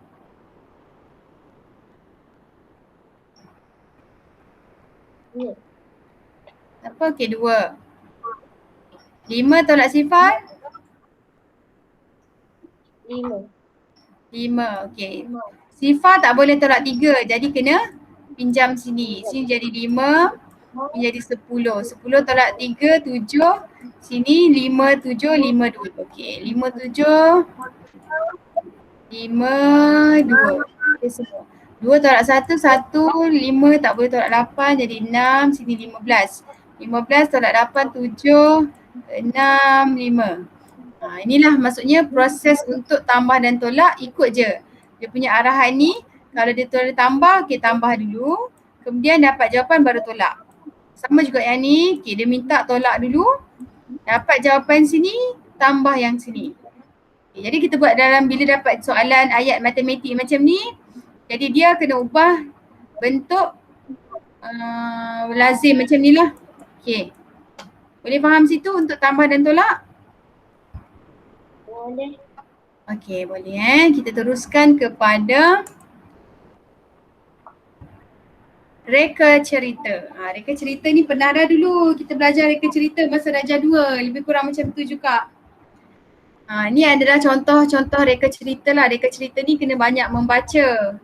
Apa? Okey, 2. 5 tolak sifar? 5. 5, okey. Sifar tak boleh tolak 3, jadi kena pinjam sini. Sini jadi 5, ini jadi 10. 10 tolak 3, 7. Sini 5, 7, 5, 2. Okey, 5, 7, 5, 2. Okay, semua. 2 tolak 1, 1, 5 tak boleh tolak 8, jadi 6, sini 15. 15 tolak 8, 7, 6, 5. Inilah maksudnya proses untuk tambah dan tolak, ikut je. Dia punya arahan ni, kalau dia tambah, okay, tambah dulu. Kemudian dapat jawapan baru tolak. Sama juga yang ni, okay, dia minta tolak dulu. Dapat jawapan sini, tambah yang sini. Okay, jadi kita buat bila dapat soalan ayat matematik macam ni, jadi dia kena ubah bentuk lazim macam ni lah. Okay. Boleh faham situ untuk tambah dan tolak? Boleh. Okey, boleh Kita teruskan kepada reka cerita. Reka cerita ni pernah dah dulu kita belajar reka cerita masa darjah 2. Lebih kurang macam tu juga. Ni adalah contoh-contoh reka cerita lah. Reka cerita ni kena banyak membaca.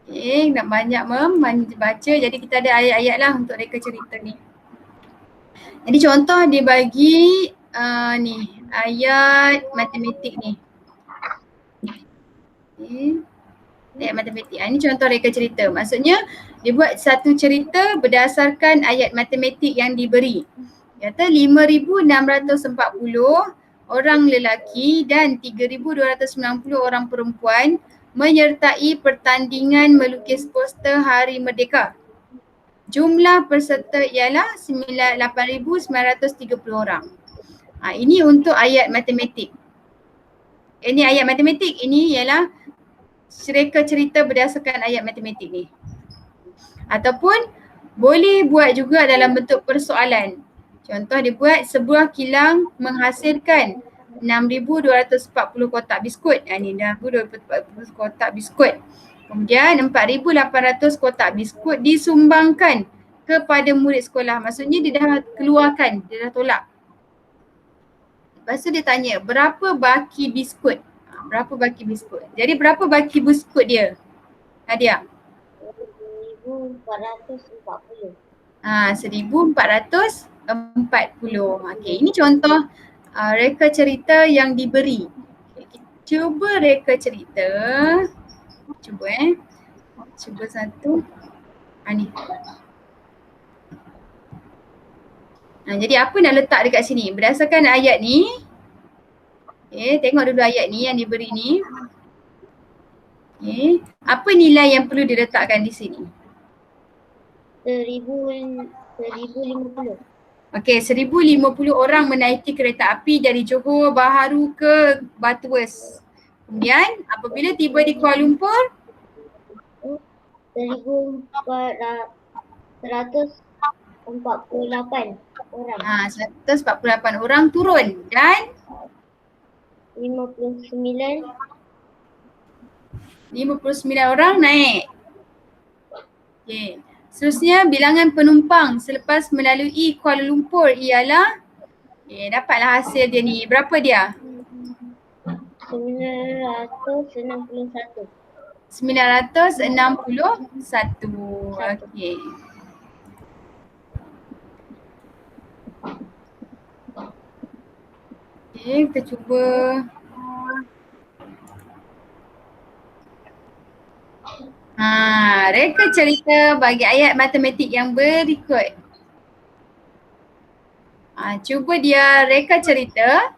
Okey, nak banyak membaca. Jadi kita ada ayat-ayat lah untuk reka cerita ni. Jadi contoh dia bagi ni ayat matematik ni. Ayat matematik. Ini contoh reka cerita. Maksudnya dia buat satu cerita berdasarkan ayat matematik yang diberi. Kata 5,640 orang lelaki dan 3,290 orang perempuan menyertai pertandingan melukis poster Hari Merdeka. Jumlah peserta ialah 8,930 orang. Ini untuk ayat matematik. Ini ayat matematik. Ini ialah reka cerita berdasarkan ayat matematik ni. Ataupun boleh buat juga dalam bentuk persoalan. Contoh dia buat sebuah kilang menghasilkan 6,240 kotak biskut. Ni 6,240 kotak biskut. Kemudian 4,800 kotak biskut disumbangkan kepada murid sekolah. Maksudnya dia dah keluarkan, dia dah tolak. Lepas tu dia tanya, berapa baki biskut? Berapa baki biskut? Jadi berapa baki biskut dia? Nadia? 1,440. 1,440. Okey, ini contoh reka cerita yang diberi. Okay, cuba reka cerita. Cuba Cuba satu. Ni. Jadi apa nak letak dekat sini? Berdasarkan ayat ni. Tengok dulu ayat ni yang diberi ni. Apa nilai yang perlu diletakkan di sini? 1,050. Okey, 1,050 orang menaiki kereta api dari Johor Bahru ke Batuas. Kemudian apabila tiba di Kuala Lumpur, 1,148 orang. 148 orang turun dan 59 orang naik. Okey. Seterusnya bilangan penumpang selepas melalui Kuala Lumpur ialah dapatlah hasil dia ni. Berapa dia? 961. 961. Okey. Kita cuba. Reka cerita bagi ayat matematik yang berikut. Cuba dia reka cerita.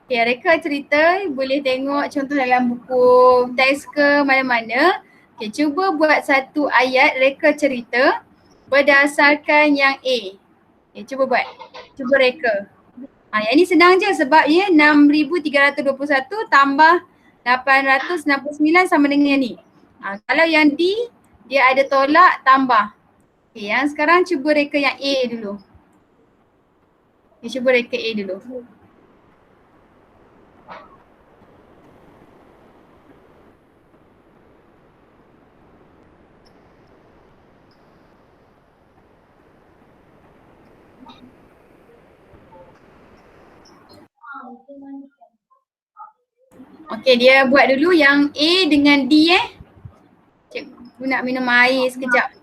Okay, reka cerita boleh tengok contoh dalam buku teks ke mana-mana. Okay, cuba buat satu ayat reka cerita berdasarkan yang A. Okay, cuba buat. Cuba reka. Yang ni senang je sebab 6,321 tambah 869 sama dengan ni. Kalau yang D, dia ada tolak tambah. Okay, yang sekarang cuba reka yang A dulu. Okay, cuba reka A dulu. Okey, dia buat dulu yang A dengan D Cikgu nak minum air sekejap.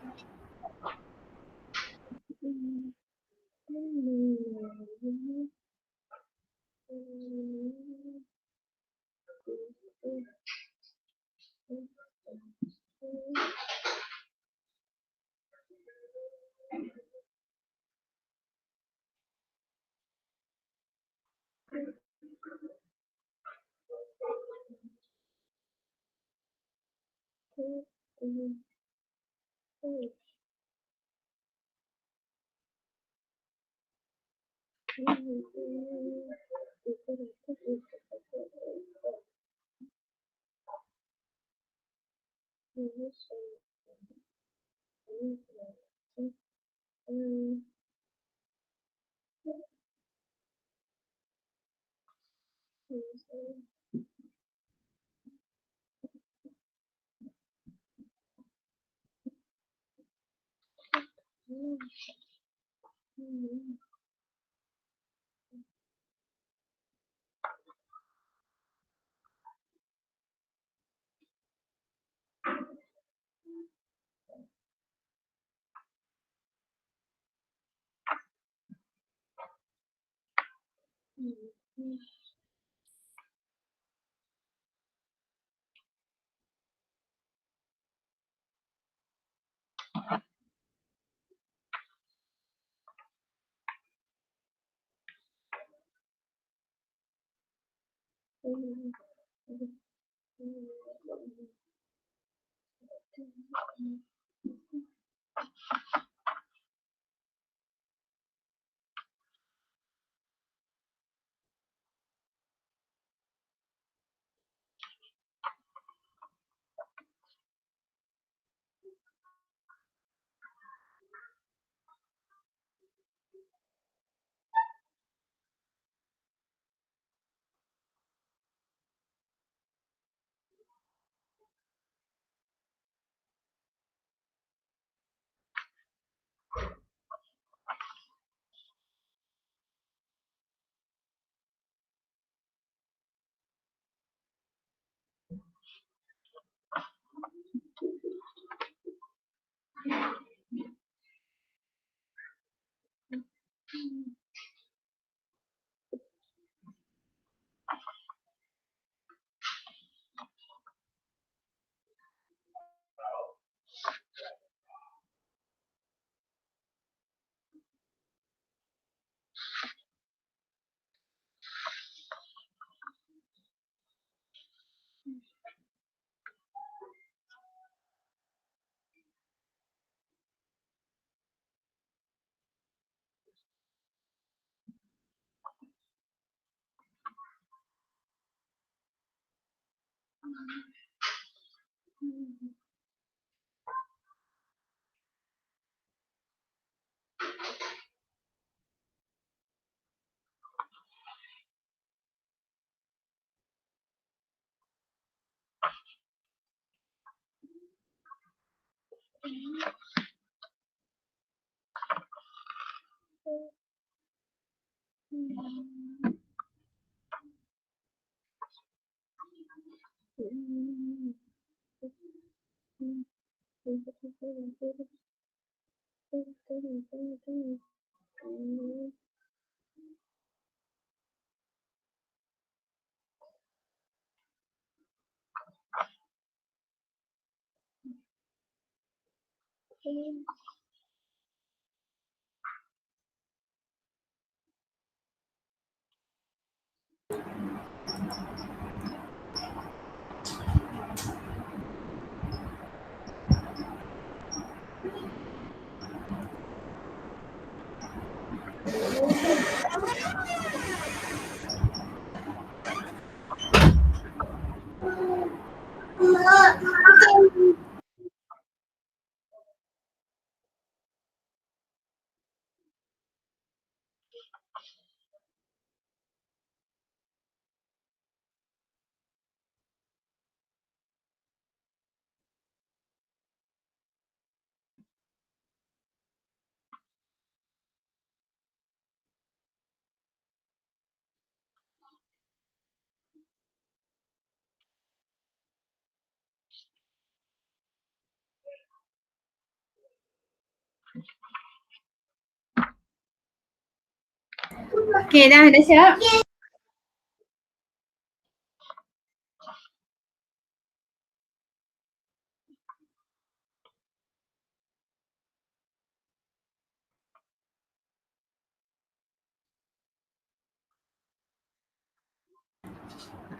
Okey, dah siap?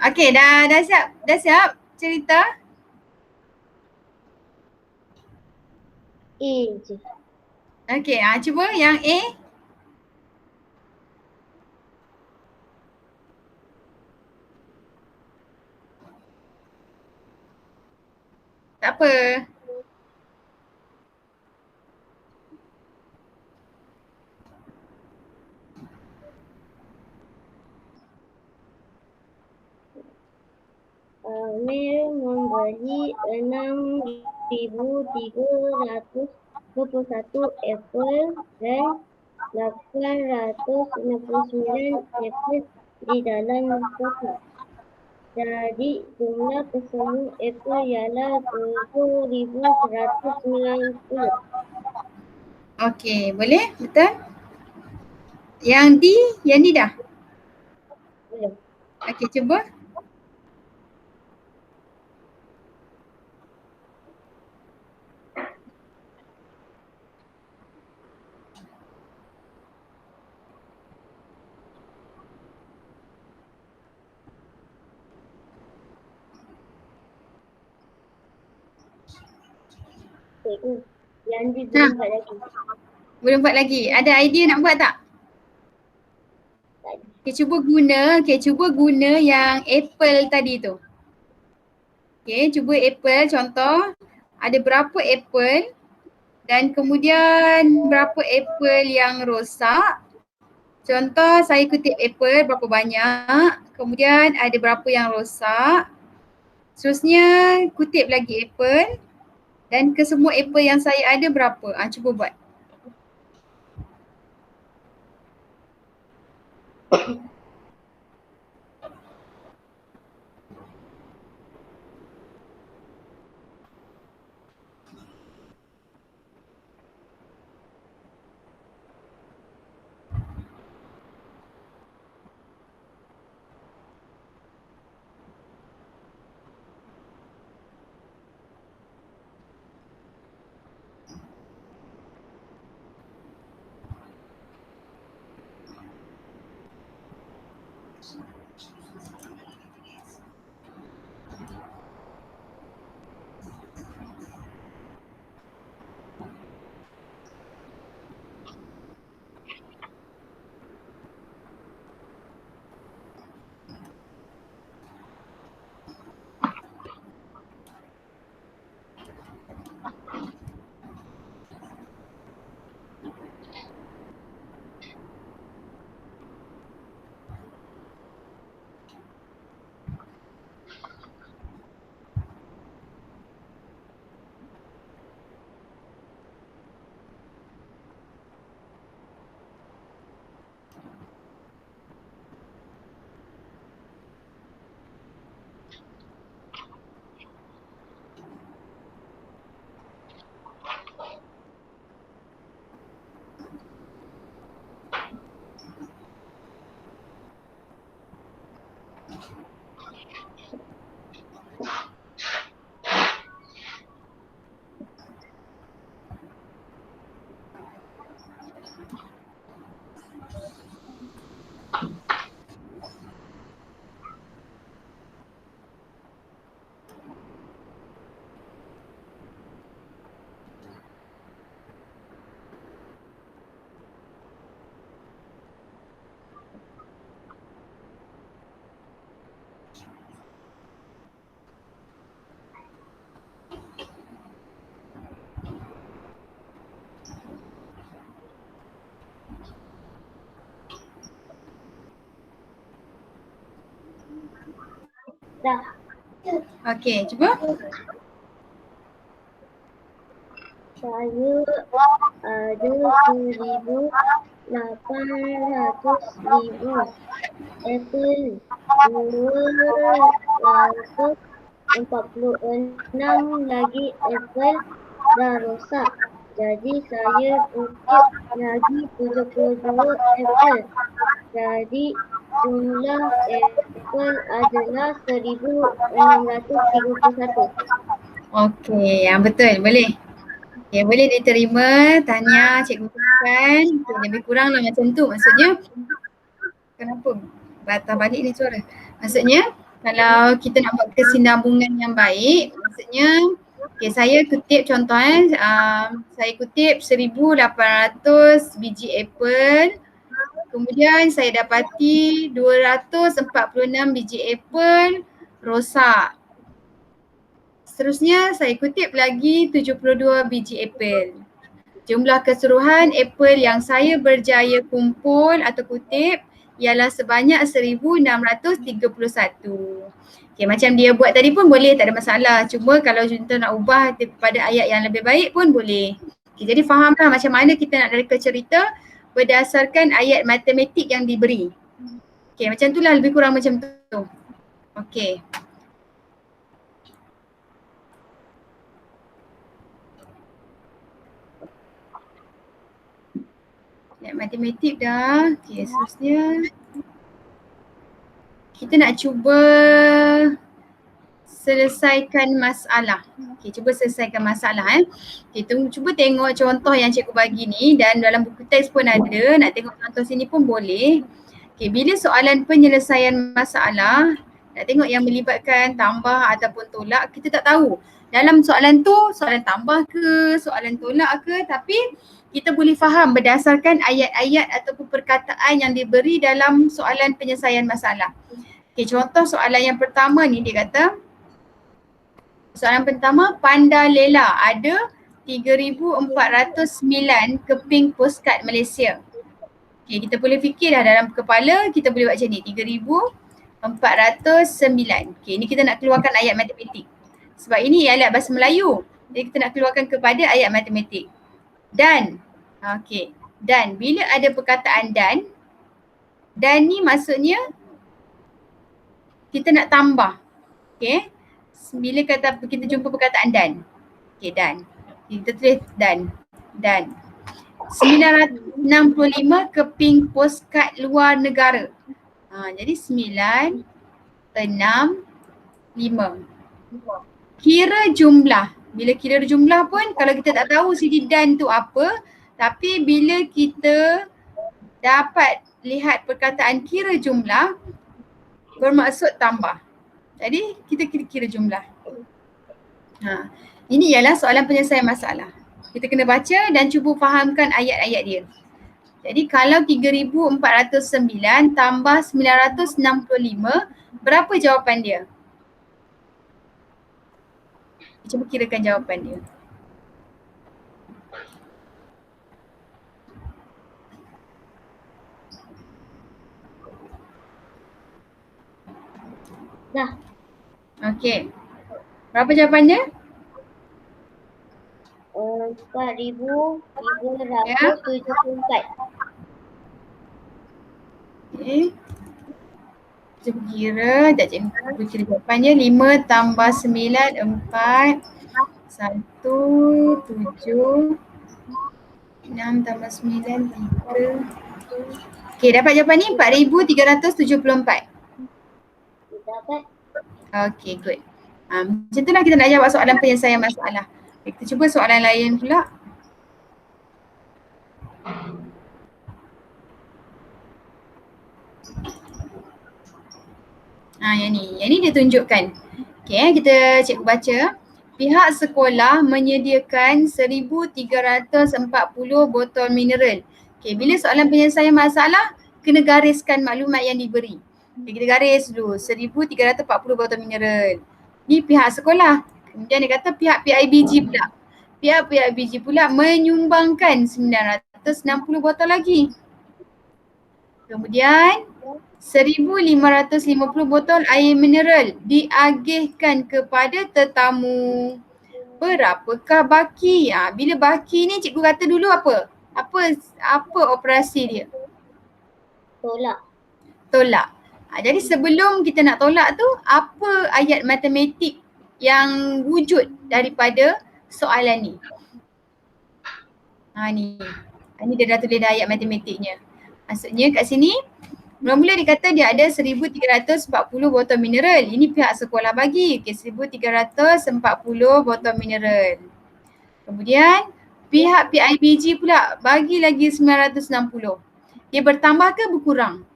Okey, dah siap? Dah siap cerita? A je. Okey, cuba yang A. Tak apa. Amir membeli 6,321 apel dan 869 apel di dalam kotak. Jadi jumlah kesemua apel ialah 7,190. Okey, boleh? Betul? Yang D, yang D dah? Belum. Okey, cuba. Cikgu, yang D belum buat lagi. Belum buat lagi. Ada idea nak buat tak? Tak ada. Okey, cuba guna yang apple tadi tu. Okey, cuba apple contoh. Ada berapa apple dan kemudian berapa apple yang rosak. Contoh saya kutip apple berapa banyak, kemudian ada berapa yang rosak. Seterusnya kutip lagi apple dan kesemua apple yang saya ada berapa. Cuba buat. Dah. Okey, cuba. Saya ada 1,800,000 apple, 246 lagi apple dah rosak. Jadi saya kutip lagi 72 apple. Jadi jumlah apple adalah 1,631. Okey, yang betul. Boleh. Okey, boleh diterima. Tahniah cikgu ucapkan. Okay, lebih kurang lah macam tu. Maksudnya, kenapa? Batal balik ni suara. Maksudnya, kalau kita nak buat kesinambungan yang baik, maksudnya, okay, saya kutip contoh saya kutip 1,800 biji apple. Kemudian saya dapati 246 biji apple rosak. Seterusnya saya kutip lagi 72 biji apple. Jumlah keseluruhan apple yang saya berjaya kumpul atau kutip ialah sebanyak 1,631. Okay, macam dia buat tadi pun boleh, tak ada masalah. Cuma kalau kita nak ubah kepada ayat yang lebih baik pun boleh. Okay, jadi fahamlah macam mana kita nak reka cerita berdasarkan ayat matematik yang diberi. Okay, macam itulah lebih kurang macam tu. Okay. Matematik dah. Okay, seterusnya kita nak cuba selesaikan masalah. Okay, cuba selesaikan masalah Okay, cuba tengok contoh yang cikgu bagi ni dan dalam buku teks pun ada. Nak tengok contoh sini pun boleh. Okay, bila soalan penyelesaian masalah, nak tengok yang melibatkan tambah ataupun tolak, kita tak tahu. Dalam soalan tu, soalan tambah ke, soalan tolak ke, tapi kita boleh faham berdasarkan ayat-ayat ataupun perkataan yang diberi dalam soalan penyelesaian masalah. Okay, contoh soalan yang pertama ni dia kata, soalan pertama, Panda Lela ada 3,409 keping postcard Malaysia. Okay, kita boleh fikir dah dalam kepala, kita boleh buat macam ni, 3,409. Okay, ni kita nak keluarkan ayat matematik. Sebab ini ayat bahasa Melayu, jadi kita nak keluarkan kepada ayat matematik. Dan, okay, dan bila ada perkataan dan ni maksudnya kita nak tambah. Okay, bila kata kita jumpa perkataan dan, okay, dan kita tulis dan 965 keping postcard luar negara. Jadi 965. Kira jumlah. Bila kira jumlah pun kalau kita tak tahu sini dan tu apa, tapi bila kita dapat lihat perkataan kira jumlah, bermaksud tambah. Jadi kita kira jumlah. Ini ialah soalan penyelesaian masalah. Kita kena baca dan cuba fahamkan ayat-ayat dia. Jadi kalau 3,409 tambah 965, berapa jawapan dia? Cuba kirakan jawapan dia. Dah. Okey. Berapa jawapannya? 4,374. Okey. Cuba kira, sekejap cikgu kira jawapannya. 5 tambah 9, 4. 1, 7. 6 tambah 9, 3. Okey, dapat jawapan ni 4,374. Dapat. Okey, good. Macam tu lah kita nak jawab soalan penyelesaian masalah. Kita cuba soalan lain pula. Yang ni dia tunjukkan. Okey, kita cikgu baca. Pihak sekolah menyediakan 1,340 botol mineral. Okey, bila soalan penyelesaian masalah, kena gariskan maklumat yang diberi. Okay, kita garis dulu. 1,340 botol mineral. Ni pihak sekolah. Kemudian dia kata pihak PIBG pula. Pihak PIBG pula menyumbangkan 960 botol lagi. Kemudian 1,550 botol air mineral diagihkan kepada tetamu. Berapakah baki? Bila baki ni cikgu kata dulu apa? Apa operasi dia? Tolak. Jadi sebelum kita nak tolak tu, apa ayat matematik yang wujud daripada soalan ni? Ni dia dah tulis dah ayat matematiknya. Maksudnya kat sini mula-mula dia kata dia ada 1,340 botol mineral. Ini pihak sekolah bagi. 1,340 botol mineral. Kemudian pihak PIBG pula bagi lagi 960. Dia bertambah ke berkurang?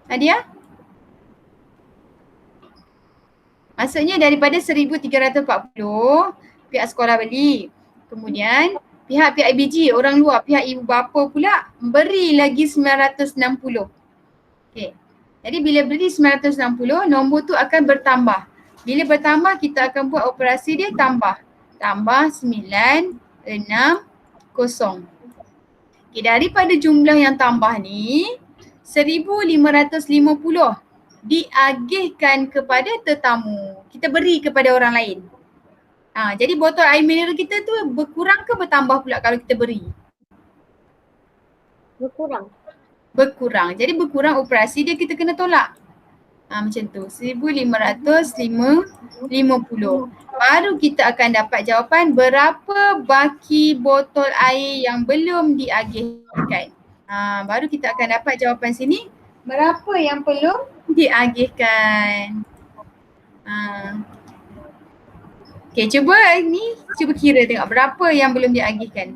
Nadia? Maksudnya daripada 1,340 pihak sekolah beli. Kemudian pihak PIBG, orang luar, pihak ibu bapa pula beri lagi 960. Okey. Jadi bila beri 960, nombor tu akan bertambah. Bila bertambah kita akan buat operasi dia tambah. Tambah 960. Okey, daripada jumlah yang tambah ni 1,550 diagihkan kepada tetamu. Kita beri kepada orang lain. Jadi botol air mineral kita tu berkurang ke bertambah pula kalau kita beri? Berkurang. Jadi berkurang operasi dia, kita kena tolak. Macam tu. 1,550. Baru kita akan dapat jawapan berapa baki botol air yang belum diagihkan. Baru kita akan dapat jawapan sini berapa yang perlu diagihkan. Okey, cuba kira tengok berapa yang belum diagihkan.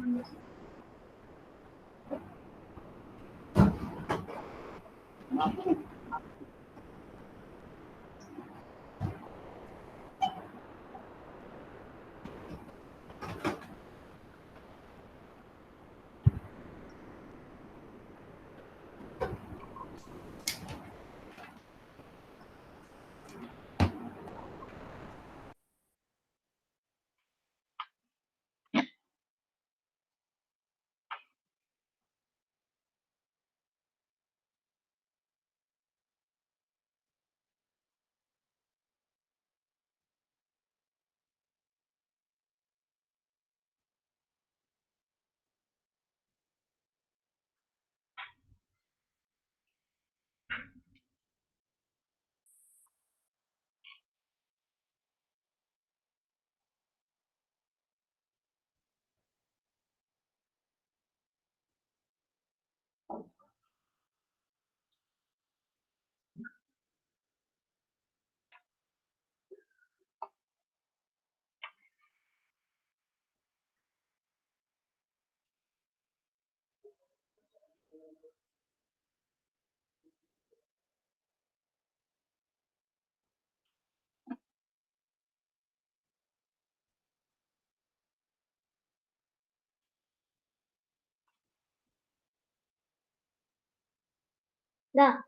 Dah.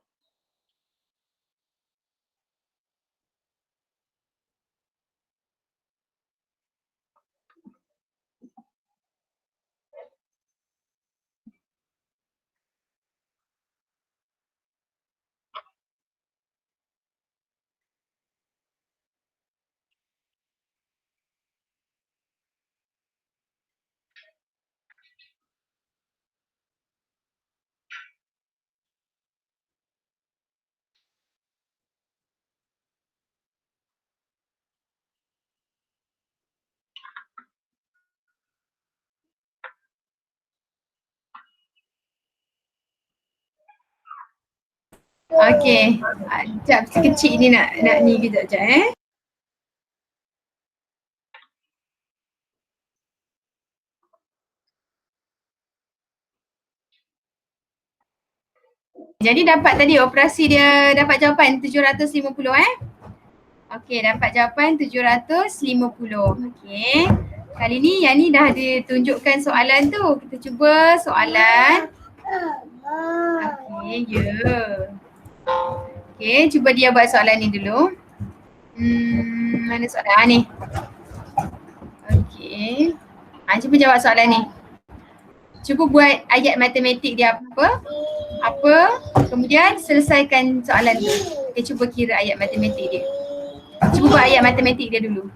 Okey. Sekejap, kecil ni nak ni kejap eh. Jadi dapat tadi operasi dia dapat jawapan 750 eh. Okey, dapat jawapan 750. Okey. Kali ni yang ni dah ditunjukkan soalan tu. Kita cuba soalan. Okey, ya. Okey, cuba dia buat soalan ni dulu. Mana soalan ni? Okey. Cuba jawab soalan ni. Cuba buat ayat matematik dia apa, kemudian selesaikan soalan tu. Okay, cuba kira ayat matematik dia. Cuba buat ayat matematik dia dulu.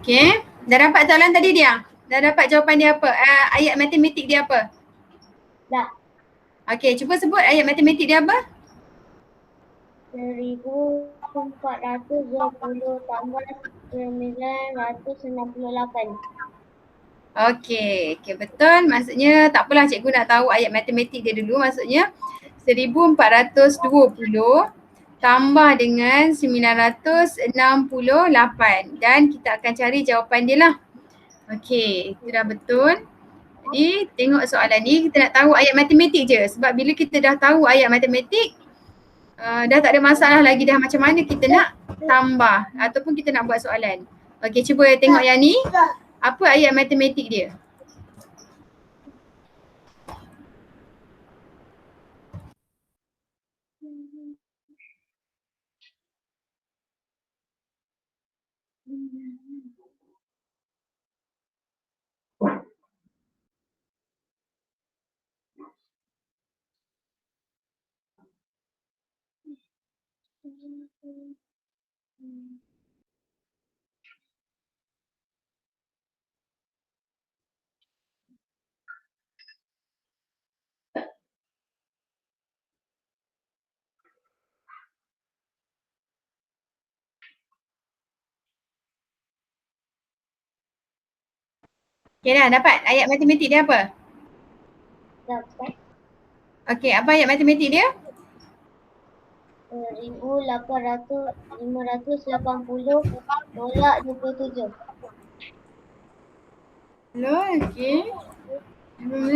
Okay, dah dapat soalan tadi dia? Dah dapat jawapan dia apa? Ayat matematik dia apa? Dah. Okay, cuba sebut ayat matematik dia apa? 1420 tambah 968. Okay, betul. Maksudnya tak apalah cikgu nak tahu ayat matematik dia dulu. Maksudnya 1420 tambah dengan 968 dan kita akan cari jawapan dia lah. Okay, itu dah betul. Jadi tengok soalan ni, kita nak tahu ayat matematik je. Sebab bila kita dah tahu ayat matematik, dah tak ada masalah lagi dah macam mana kita nak tambah ataupun kita nak buat soalan. Okay, cuba tengok yang ni. Apa ayat matematik dia? Okay dah, dapat ayat matematik dia apa? Dah Ustaz. Okay, apa ayat matematik dia? 580 tolak 27. Hello, okay.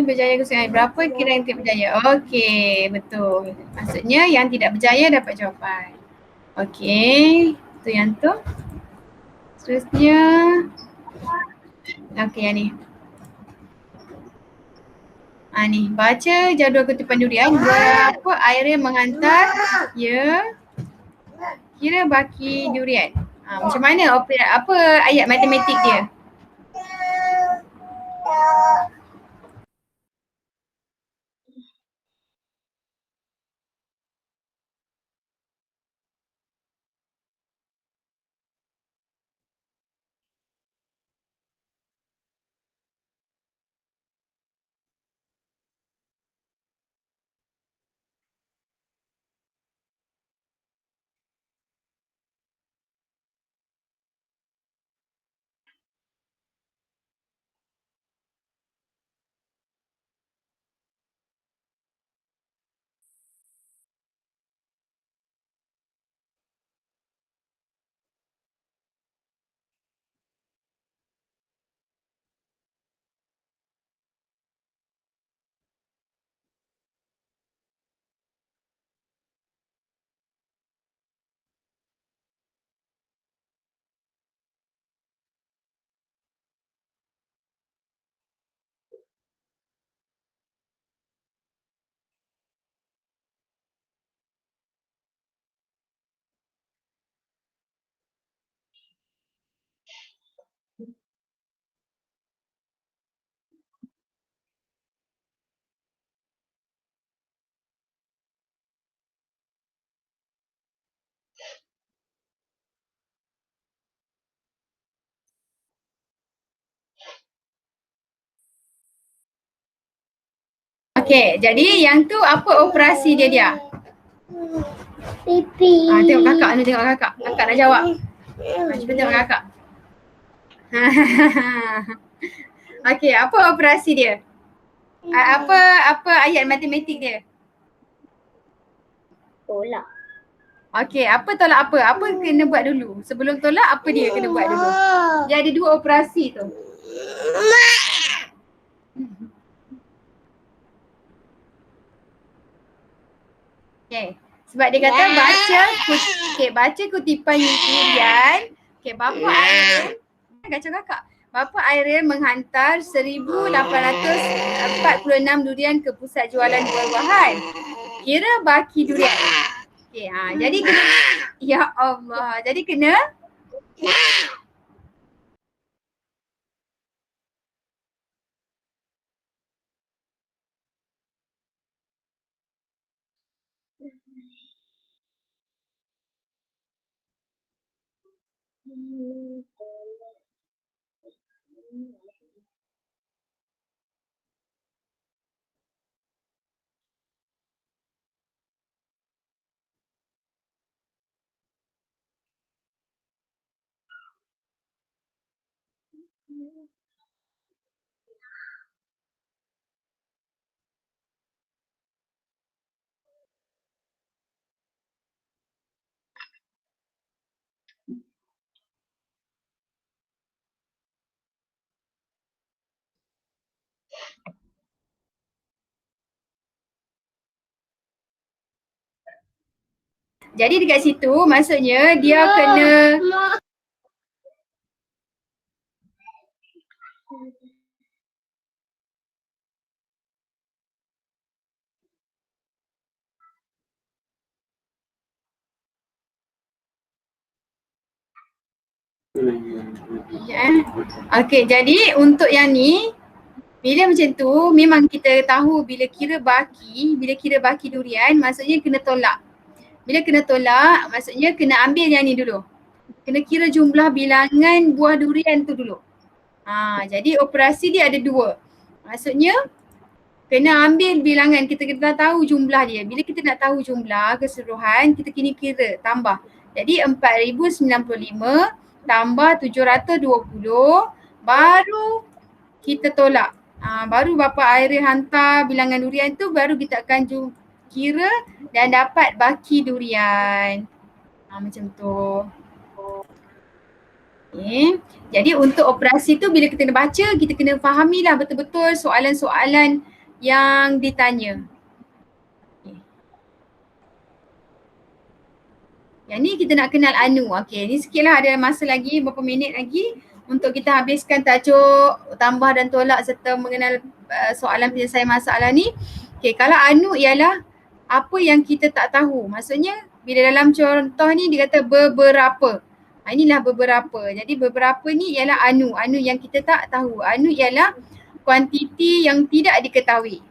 Berjaya ke sungai. Berapa kira yang tidak berjaya? Okey, betul. Maksudnya yang tidak berjaya dapat jawapan. Okey, tu yang tu. Seterusnya. Okey, yang ni. Ni, baca jadual kutipan durian. Berapa air yang menghantar? Ya. Kira baki durian. Macam mana apa ayat matematik dia? Okey, jadi yang tu apa operasi dia? Pipi. Tengok kakak ni, tengok kakak. Kakak nak jawab. Cuba tengok kakak. Okey, apa operasi dia? Apa ayat matematik dia? Tolak. Okey, apa tolak apa? Apa kena buat dulu? Sebelum tolak, apa dia kena buat dulu? Dia ada dua operasi tu. Okey, sebab dia kata baca kutipan durian. Okey, bapa Airin, kacau kakak. Bapa Airin menghantar 1846 durian ke pusat jualan buah-buahan. Kira baki durian. Okey, jadi kena, ya Allah, jadi kena jadi dekat situ maksudnya dia kena Okey, jadi untuk yang ni bila macam tu memang kita tahu bila kira baki durian maksudnya kena tolak. Bila kena tolak, maksudnya kena ambil yang ni dulu. Kena kira jumlah bilangan buah durian tu dulu. Jadi operasi dia ada dua. Maksudnya kena ambil bilangan, kita kena tahu jumlah dia. Bila kita nak tahu jumlah keseluruhan, kita kena kira, tambah. Jadi 4095 tambah 720 baru kita tolak. Baru bapa Airil hantar bilangan durian tu, baru kita akan kira dan dapat baki durian. Macam tu. Okay. Jadi untuk operasi tu bila kita nak baca, kita kena fahamilah betul-betul soalan-soalan yang ditanya. Okay. Yang ni kita nak kenal anu. Okay, ni sikit lah, ada masa lagi, berapa minit lagi untuk kita habiskan tajuk tambah dan tolak serta mengenal soalan penyelesaian masalah ni. Okay, kalau anu ialah apa yang kita tak tahu. Maksudnya bila dalam contoh ni dia kata beberapa. Inilah beberapa. Jadi beberapa ni ialah anu. Anu yang kita tak tahu. Anu ialah kuantiti yang tidak diketahui.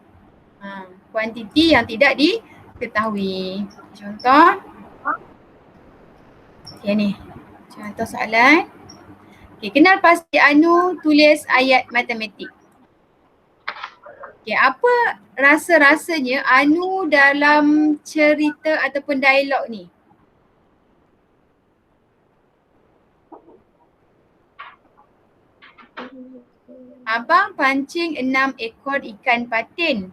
Kuantiti yang tidak diketahui. Contoh. Okay ni. Contoh soalan. Okay, kenal pasti anu, tulis ayat matematik. Okay, apa rasa-rasanya anu dalam cerita ataupun dialog ni? Abang pancing 6 ekor ikan patin.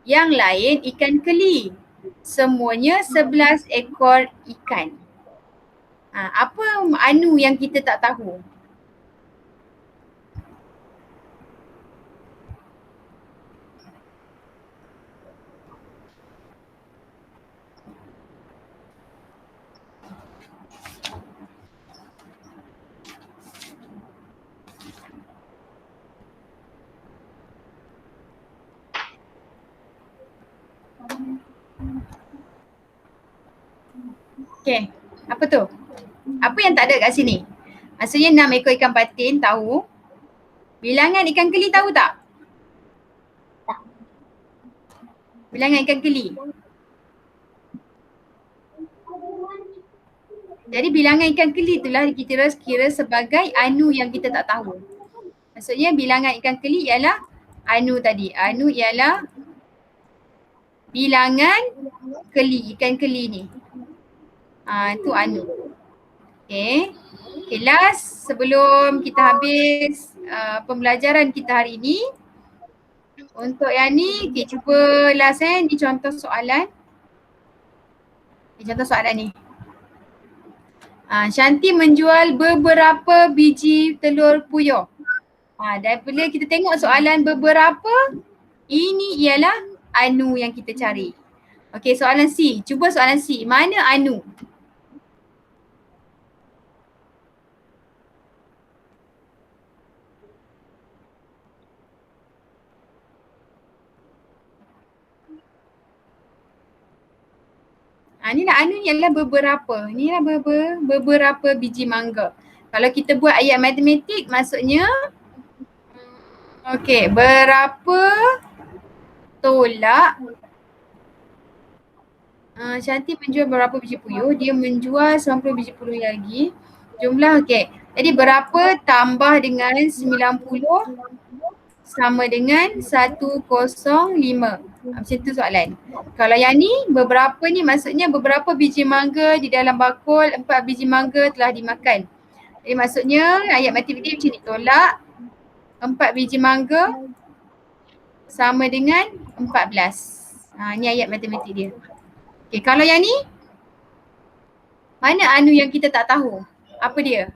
Yang lain ikan keli. Semuanya 11 ekor ikan. Apa anu yang kita tak tahu? Okay, apa tu? Apa yang tak ada kat sini? Maksudnya 6 ekor ikan patin, tahu. Bilangan ikan keli tahu tak? Tak. Bilangan ikan keli. Jadi bilangan ikan keli itulah kita kira sebagai anu yang kita tak tahu. Maksudnya bilangan ikan keli ialah anu tadi. Anu ialah bilangan keli, ikan keli ni. Itu anu. Okay. Okay, last sebelum kita habis pembelajaran kita hari ni. Untuk yang ni, okay, cuba last ni contoh soalan. Contoh soalan ni. Shanti menjual beberapa biji telur puyuh. Daripada kita tengok soalan beberapa, ini ialah anu yang kita cari. Okey, soalan C. Cuba soalan C. Mana anu? Inilah anu ialah beberapa. Inilah beberapa biji mangga. Kalau kita buat ayat matematik maksudnya okey, berapa tolak Shanti menjual berapa biji puyuh? Dia menjual 90 biji puyuh lagi. Jumlah okey. Jadi berapa tambah dengan 90 sama dengan 105. Macam tu soalan. Kalau yang ni beberapa ni maksudnya beberapa biji mangga di dalam bakul, 4 biji mangga telah dimakan. Jadi maksudnya ayat matematik macam ni, tolak 4 biji mangga sama dengan 14. Ni ayat matematik dia. Okay, kalau yang ni mana anu yang kita tak tahu? Apa dia?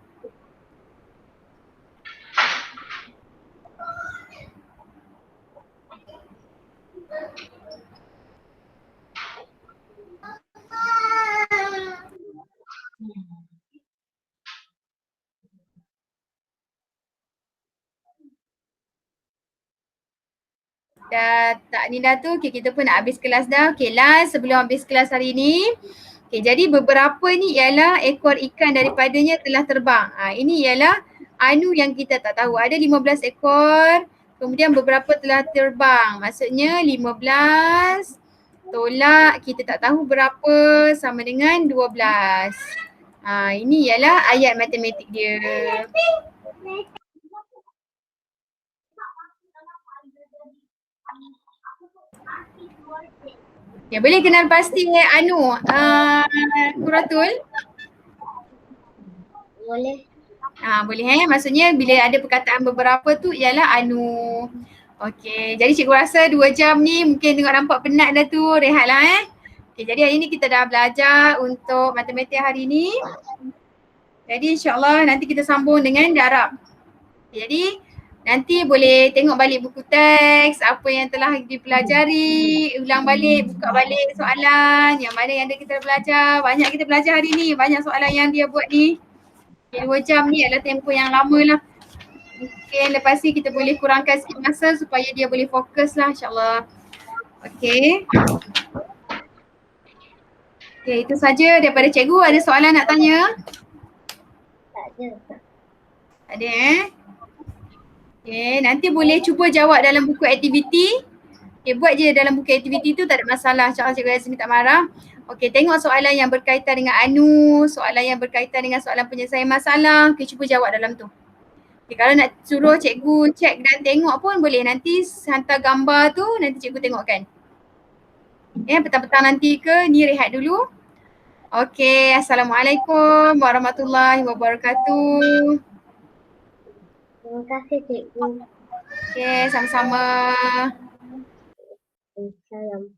Dah tak ni dah tu. Okay, kita pun nak habis kelas dah. Okay, last sebelum habis kelas hari ni. Okay, jadi beberapa ni ialah ekor ikan daripadanya telah terbang. Ini ialah anu yang kita tak tahu. Ada 15 ekor. Kemudian beberapa telah terbang. Maksudnya 15 tolak kita tak tahu berapa sama dengan 12. Ini ialah ayat matematik dia. Ya, boleh kenal pasti Quratul? Boleh. Boleh maksudnya bila ada perkataan beberapa tu ialah anu. Okey, jadi cikgu rasa 2 jam ni mungkin tengok nampak penat dah tu, rehatlah. Okey, jadi hari ni kita dah belajar untuk matematik hari ni. Jadi insyaAllah nanti kita sambung dengan darab. Jadi nanti boleh tengok balik buku teks, apa yang telah dipelajari, ulang balik, buka balik soalan, yang mana yang kita belajar. Banyak kita belajar hari ni, banyak soalan yang dia buat ni. 2 jam ni adalah tempoh yang lama lah. Mungkin lepas ni kita boleh kurangkan sikit masa supaya dia boleh fokus lah insyaAllah. Okay. Okay, itu saja daripada cikgu. Ada soalan nak tanya? Tak ada. Tak ada Okay, nanti boleh cuba jawab dalam buku aktiviti. Okay, buat je dalam buku aktiviti tu, tak ada masalah. InsyaAllah Cikgu Azmi tak marah. Okay, tengok soalan yang berkaitan dengan anu, soalan yang berkaitan dengan soalan penyelesaian masalah. Okay, cuba jawab dalam tu. Okay, kalau nak suruh cikgu cek dan tengok pun boleh. Nanti hantar gambar tu, nanti cikgu tengokkan. Petang-petang nanti ke, ni rehat dulu. Okay, Assalamualaikum warahmatullahi wabarakatuh. Terima kasih cikgu. Okay, sama-sama. Salam.